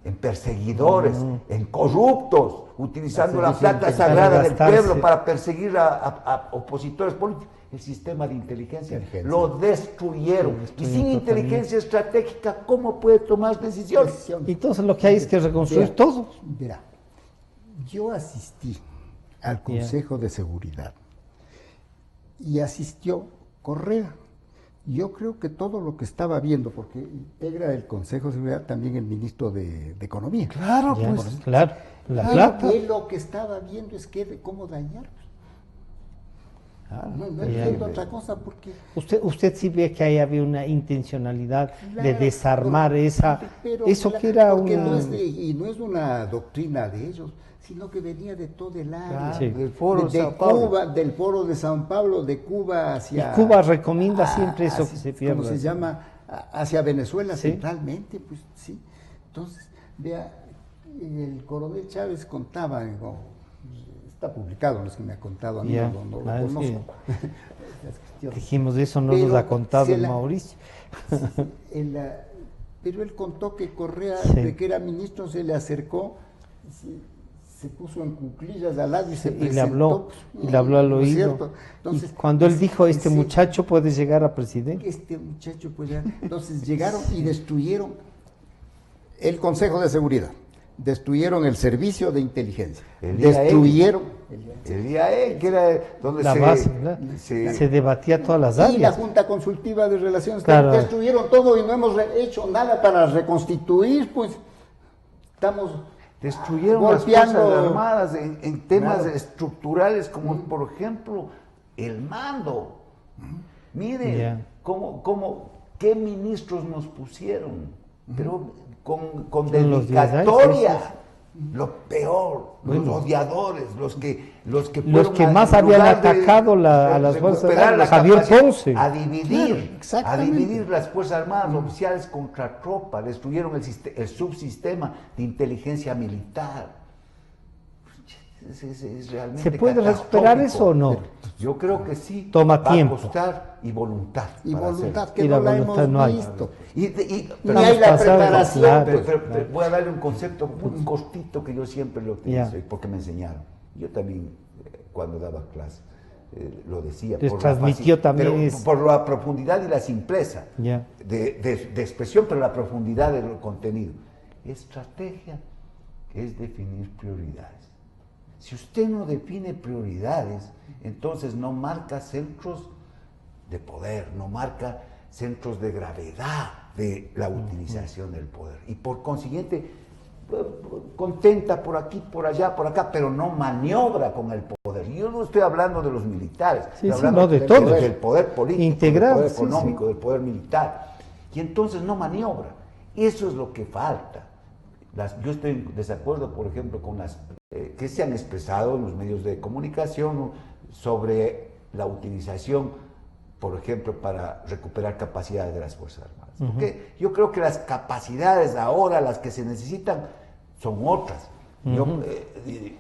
en perseguidores, en corruptos, utilizando la plata sagrada del pueblo para perseguir a opositores políticos. El sistema de inteligencia lo destruyeron. Y sin inteligencia estratégica, ¿cómo puede tomar decisiones? Entonces lo que hay es que reconstruir todo. Mira, yo asistí al Consejo de Seguridad y asistió Correa. Yo creo que todo lo que estaba viendo, porque integra el Consejo de Seguridad también el ministro de Economía. Claro, claro, la plata. Que lo que estaba viendo es cómo dañar. No entiendo otra cosa porque... Usted sí ve que ahí había una intencionalidad de desarmar eso que era una... y no es una doctrina de ellos, sino que venía de todo el área, del foro de Cuba, del foro de San Pablo, de Cuba hacia... Y Cuba recomienda siempre eso que se pierda. ¿Cómo se llama? Hacia Venezuela centralmente, pues sí. Entonces, vea, el coronel Chávez contaba... Está publicado, los que me ha contado, a mí no lo conozco. Dijimos, eso no nos ha contado Mauricio. Pero él contó que Correa, de que era ministro, se le acercó, se puso en cuclillas al lado y se presentó. Y le habló al oído. Entonces, y cuando él dijo, muchacho puede llegar a presidente. Este muchacho puede llegar. Entonces llegaron y destruyeron el Consejo de Seguridad. Destruyeron el servicio de inteligencia. Destruyeron el IAE, que era donde se debatía todas las áreas. Y la Junta Consultiva de Relaciones destruyeron todo y no hemos hecho nada para reconstituir, pues estamos destruyeron golpeando las Fuerzas Armadas en temas estructurales como por ejemplo el mando. Miren qué ministros nos pusieron, pero con dedicatoria, lo peor, los odiadores, los que más habían atacado a las Fuerzas Armadas, Javier Ponce. A dividir las Fuerzas Armadas oficiales contra tropa, destruyeron el subsistema de inteligencia militar. Es realmente ¿Se puede recuperar eso o no? Yo creo que sí. Toma tiempo. Va a costar y voluntad. Y voluntad, hacerlo. que no la hemos visto. Ni hay la preparación. Pero voy a darle un concepto muy cortito que yo siempre lo utilizo, porque me enseñaron. Yo también, cuando daba clases, lo decía. Les transmitió también. Por la profundidad y la simpleza de expresión, pero la profundidad del contenido. Estrategia es definir prioridades. Si usted no define prioridades, entonces no marca centros de poder, no marca centros de gravedad de la utilización del poder. Y por consiguiente, contenta por aquí, por allá, por acá, pero no maniobra con el poder. Y yo no estoy hablando de los militares, estoy hablando de todos. Del poder político, integrado, del poder económico, del poder militar. Y entonces no maniobra. Eso es lo que falta. Yo estoy en desacuerdo, por ejemplo, con las que se han expresado en los medios de comunicación sobre la utilización, por ejemplo, para recuperar capacidades de las Fuerzas Armadas. Porque yo creo que las capacidades ahora, las que se necesitan, son otras.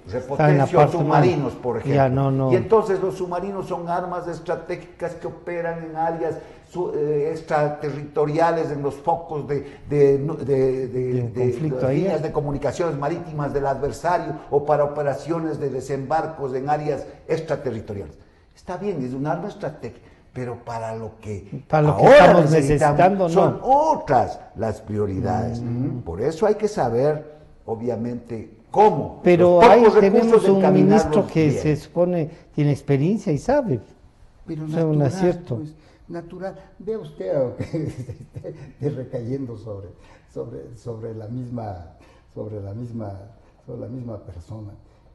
Repotencio submarinos, por ejemplo. Y entonces los submarinos son armas estratégicas que operan en áreas extraterritoriales, en los focos de líneas de comunicaciones marítimas del adversario o para operaciones de desembarcos en áreas extraterritoriales. Está bien, es un arma estratégica, pero para lo que ahora estamos necesitando son otras las prioridades. Por eso hay que saber, obviamente, cómo. Pero ahí tenemos un ministro que se supone tiene experiencia y sabe. Pero un acierto. Pues, natural. Vea usted recayendo sobre la misma persona.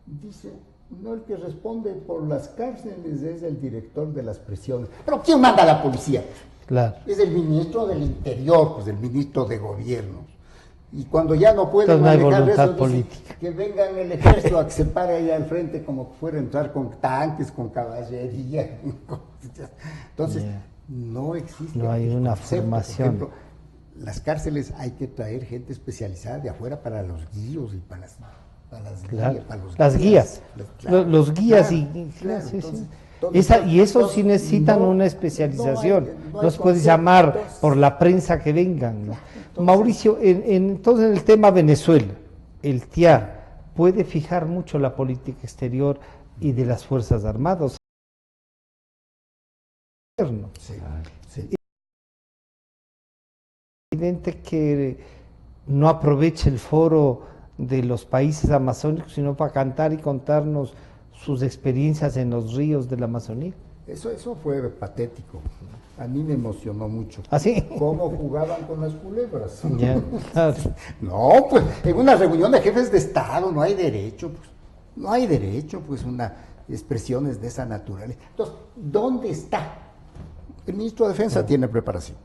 Dice, no, el que responde por las cárceles es el director de las prisiones. ¿Pero quién manda a la policía? Claro. Es el ministro del Interior, pues el ministro de Gobierno. Y cuando ya no pueden manejar eso, política. Que vengan el ejército a que se pare ahí al frente como que fuera a entrar con tanques, con caballería. Entonces, no existe. No hay una formación. Por ejemplo, las cárceles hay que traer gente especializada de afuera para los guíos y para las claro, guías, para los las guías, claro, los guías claro, y claro, sí, entonces, sí. entonces, Y eso sí entonces, necesitan no, una especialización, no no hay se puede concepto, llamar entonces, por la prensa que vengan, ¿no? entonces, Mauricio, entonces en el tema Venezuela, el TIAR puede fijar mucho la política exterior y de las Fuerzas Armadas. sí, sí. Es evidente que no aproveche el foro de los países amazónicos, sino para cantar y contarnos sus experiencias en los ríos de la Amazonía. Eso fue patético. A mí me emocionó mucho. ¿Así? ¿Cómo jugaban con las culebras? Ya, claro. No, pues en una reunión de jefes de Estado no hay derecho, pues. No hay derecho, pues, expresiones de esa naturaleza. Entonces, ¿dónde está? El ministro de Defensa tiene preparación.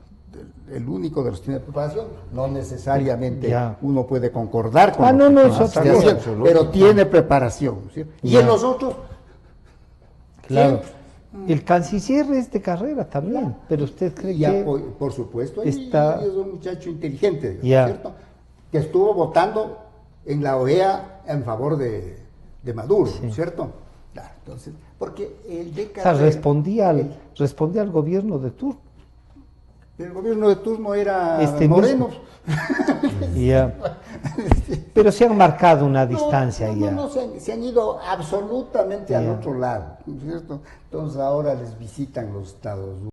El único de los que tiene preparación, no necesariamente Ya. uno puede concordar con No, lo que eso esté está bien. haciendo, pero tiene preparación. ¿Sí? Y Ya. en los otros, Claro. ¿quién? El canciller es de carrera también, pero usted cree que por supuesto, está- y es un muchacho inteligente, digamos, Ya. ¿cierto? Que estuvo votando en la OEA en favor de Maduro, Sí. ¿cierto? Claro, entonces, porque el de o sea, Carrera, respondía al gobierno de turno. el gobierno de turno era Este Moreno. Ya. Pero se han marcado una distancia no, ya. No, se han ido absolutamente al Ya. otro lado, ¿cierto? Entonces ahora les visitan los Estados Unidos,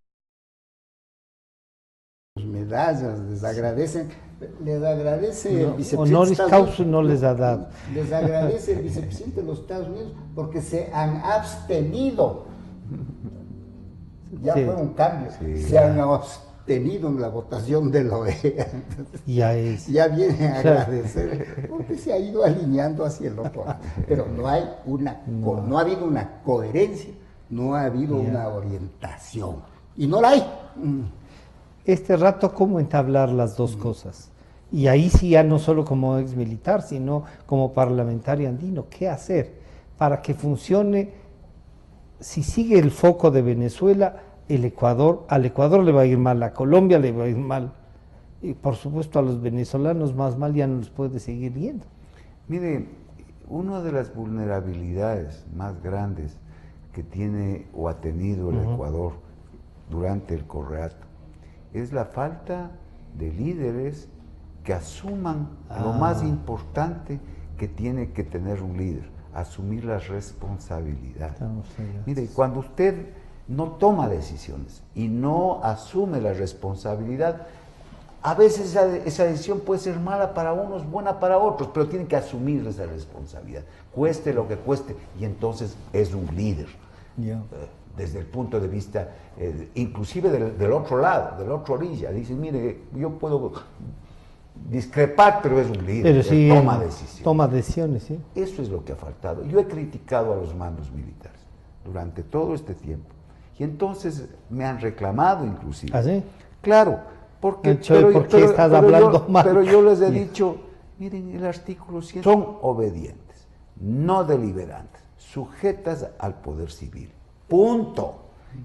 medallas, les agradece el vicepresidente. Honoris de Estados causa Unidos, no les ha dado. Les agradece el vicepresidente de los Estados Unidos porque se han abstenido. Ya Sí. fue un cambio. Sí. Se han abstenido en la votación de la OEA. Ya es. Ya vienen a Claro. agradecer porque se ha ido alineando hacia el otro lado. Pero no hay no ha habido una coherencia, no ha habido Ya. una orientación. Y no la hay. Este rato, ¿cómo entablar las dos cosas? Y ahí sí ya no solo como ex militar, sino como parlamentario andino, ¿qué hacer para que funcione? Si sigue el foco de Venezuela, al Ecuador le va a ir mal, a Colombia le va a ir mal, y por supuesto a los venezolanos más mal ya no les puede seguir yendo. Mire, una de las vulnerabilidades más grandes que tiene o ha tenido el Ecuador durante el Correato es la falta de líderes que asuman lo más importante que tiene que tener un líder, asumir la responsabilidad. Mire, cuando usted no toma decisiones y no asume la responsabilidad, a veces esa decisión puede ser mala para unos, buena para otros, pero tiene que asumir esa responsabilidad, cueste lo que cueste, y entonces es un líder. Desde el punto de vista, inclusive del otro lado, de la otra orilla. Dicen, mire, yo puedo discrepar, pero es un líder, Pero sí, toma decisiones. Toma decisiones, sí. Eso es lo que ha faltado. Yo he criticado a los mandos militares durante todo este tiempo, y entonces me han reclamado inclusive. ¿Ah, sí? Claro, porque... ¿Por qué estás hablando mal? Pero yo les he dicho, miren, el artículo 100 son obedientes, no deliberantes, sujetas al poder civil. Punto.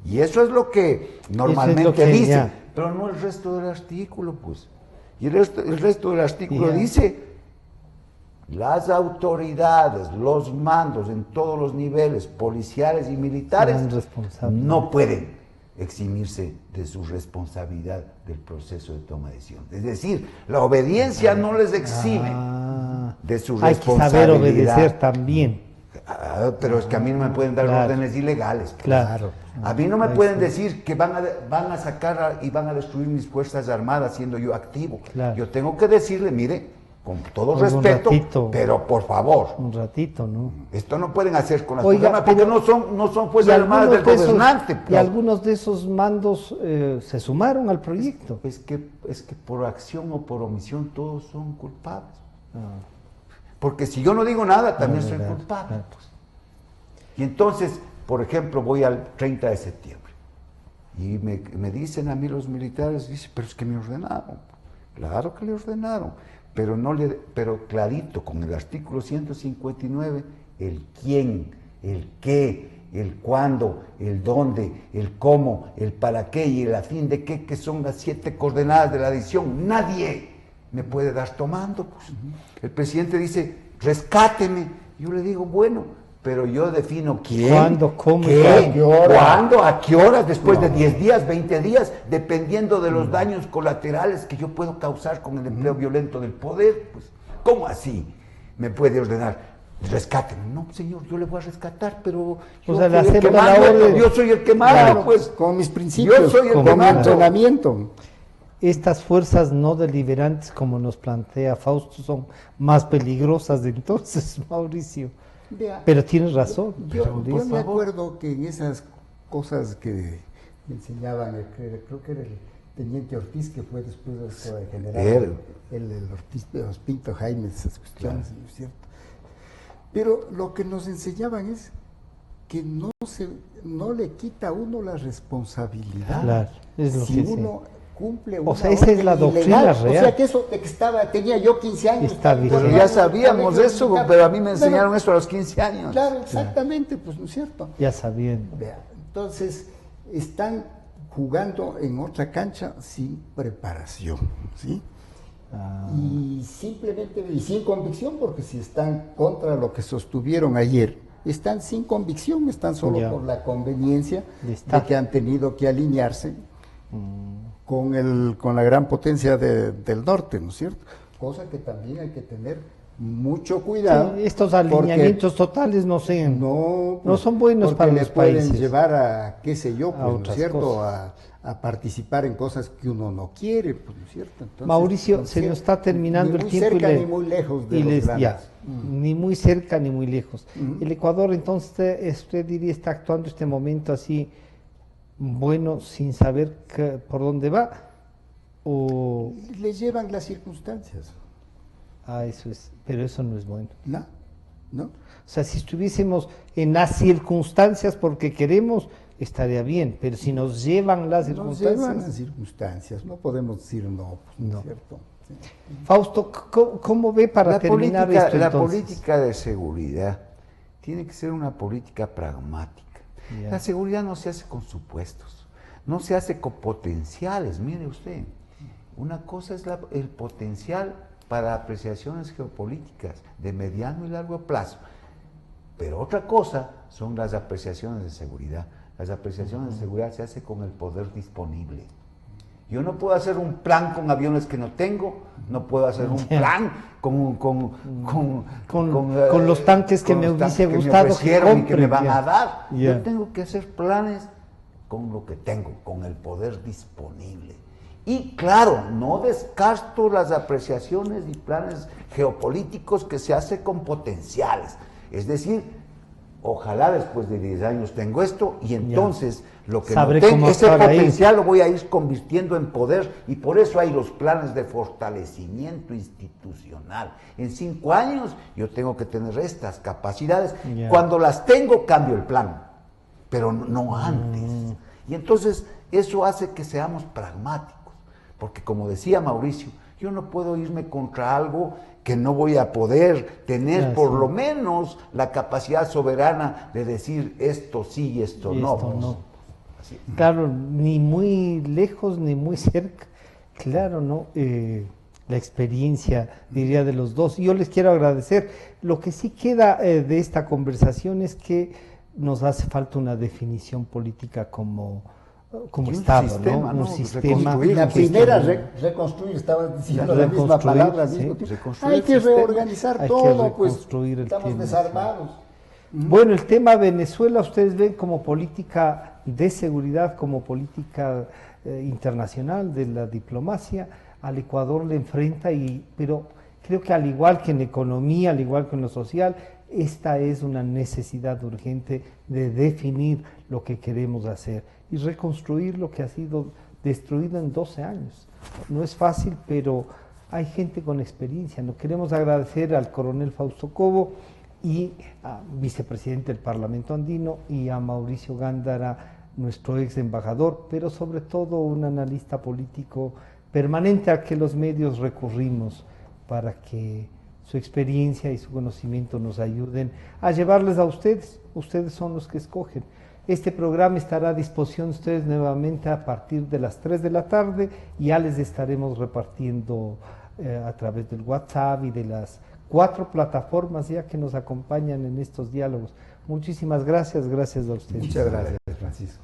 Y eso es lo que normalmente dice, pero no el resto del artículo, pues. Y el resto del artículo dice, las autoridades, los mandos en todos los niveles, policiales y militares, no pueden eximirse de su responsabilidad del proceso de toma de decisión. Es decir, la obediencia no les exime de su responsabilidad. Hay que saber obedecer también. Pero es que a mí no me pueden dar órdenes ilegales. Claro. A mí no me pueden decir que van a sacar y van a destruir mis fuerzas armadas siendo yo activo. Claro. Yo tengo que decirle, mire, con todo respeto, pero por favor. Un ratito, ¿no? Esto no pueden hacer con las fuerzas armadas porque no son fuerzas armadas del gobernante. Y algunos de esos mandos se sumaron al proyecto. Es que por acción o por omisión todos son culpables. Porque si yo no digo nada, también soy culpable. Pues. Y entonces, por ejemplo, voy al 30 de septiembre y me dicen a mí los militares, dice, pero es que me ordenaron. Claro que le ordenaron, pero clarito, con el artículo 159, el quién, el qué, el cuándo, el dónde, el cómo, el para qué y el a fin de qué, que son las 7 coordenadas de la adicción. Nadie me puede dar tomando. Pues. El presidente dice, rescáteme. Yo le digo, bueno, pero yo defino quién, ¿cuándo, cómo, qué, cuándo, a qué horas, después de 10 días, 20 días, dependiendo de los daños colaterales que yo puedo causar con el empleo violento del poder. Pues, ¿cómo así me puede ordenar? Rescáteme. No, señor, yo le voy a rescatar, pero yo, sea, soy el que mando, yo soy el que mando, Claro, pues. con mis principios, yo soy el con que mi mando. entrenamiento. Estas fuerzas no deliberantes, como nos plantea Fausto, son más peligrosas de entonces, Mauricio. Vea, Pero tienes razón. Yo me favor. acuerdo que en esas cosas que me enseñaban, creo que era el teniente Ortiz, que fue después de general, el Ortiz de los Pinto Jaime, esas cuestiones, ¿no es cierto? Pero lo que nos enseñaban es que no le quita a uno la responsabilidad. Claro, es lo si que uno cumple una sea, esa es la orden doctrina ilegal. real. O sea, que eso de que tenía yo 15 años. Está bien. Pero ya sabíamos eso, pero a mí me enseñaron eso a los 15 años. Claro, exactamente, pues no es cierto. Ya sabiendo. Vea, entonces, están jugando en otra cancha sin preparación, ¿sí? Y simplemente, y sin convicción, porque si están contra lo que sostuvieron ayer, están sin convicción, están solo por la conveniencia de que han tenido que alinearse con la gran potencia del norte, ¿no es cierto? Cosa que también hay que tener mucho cuidado. Sí, estos alineamientos totales no son buenos para los países. Pueden llevar a, qué sé yo, pues, ¿no es cierto?, cosas. a participar en cosas que uno no quiere, pues, ¿no es cierto? Entonces, Mauricio, se nos está terminando el tiempo. Ni muy cerca ni muy lejos de los grandes. Ni muy cerca ni muy lejos. El Ecuador, entonces, usted diría, está actuando este momento así, bueno, sin saber por dónde va, o... Le llevan las circunstancias. Eso es, pero eso no es bueno. No. O sea, si estuviésemos en las circunstancias porque queremos, estaría bien, pero si nos llevan las circunstancias... Nos llevan las circunstancias, no podemos decir no, pues, ¿no es cierto? Sí. Fausto, ¿cómo ve para terminar esto La entonces? política de seguridad tiene que ser una política pragmática. La seguridad no se hace con supuestos, no se hace con potenciales. Mire usted, una cosa es el potencial para apreciaciones geopolíticas de mediano y largo plazo, pero otra cosa son las apreciaciones de seguridad. Las apreciaciones de seguridad se hace con el poder disponible. Yo no puedo hacer un plan con aviones que no tengo, no puedo hacer un plan con los tanques que me hubiese gustado que ofrecieron y que me van a dar. Yeah. Yo tengo que hacer planes con lo que tengo, con el poder disponible. Y claro, no descarto las apreciaciones y planes geopolíticos que se hace con potenciales. Es decir, ojalá después de 10 años tengo esto y entonces lo que no tengo, ese potencial lo voy a ir convirtiendo en poder, y por eso hay los planes de fortalecimiento institucional. En 5 años yo tengo que tener estas capacidades. Cuando las tengo, cambio el plan, pero no antes. Y entonces eso hace que seamos pragmáticos. Porque como decía Mauricio, yo no puedo irme contra algo que no voy a poder tener por lo menos la capacidad soberana de decir esto sí y esto no. Así. Claro, ni muy lejos ni muy cerca. Claro, ¿no? La experiencia, diría, de los dos. Y yo les quiero agradecer. Lo que sí queda de esta conversación es que nos hace falta una definición política como Estado, sistema, ¿no? Un sistema. La primera, reconstruir, estaba diciendo la misma palabra al mismo tiempo. Hay que reorganizar todo, pues estamos desarmados. Bueno, el tema Venezuela, ustedes ven como política de seguridad, como política internacional de la diplomacia, al Ecuador le enfrenta, pero creo que al igual que en economía, al igual que en lo social, esta es una necesidad urgente de definir lo que queremos hacer y reconstruir lo que ha sido destruido en 12 años. No es fácil, pero hay gente con experiencia. Nos queremos agradecer al coronel Fausto Cobo y a vicepresidente del Parlamento Andino, y a Mauricio Gándara, nuestro ex embajador, pero sobre todo un analista político permanente al que los medios recurrimos para que su experiencia y su conocimiento nos ayuden a llevarles a ustedes. Ustedes son los que escogen. Este programa estará a disposición de ustedes nuevamente a partir de las 3 de la tarde y ya les estaremos repartiendo a través del WhatsApp y de las 4 plataformas ya que nos acompañan en estos diálogos. Muchísimas gracias, gracias a ustedes. Muchas gracias, Francisco.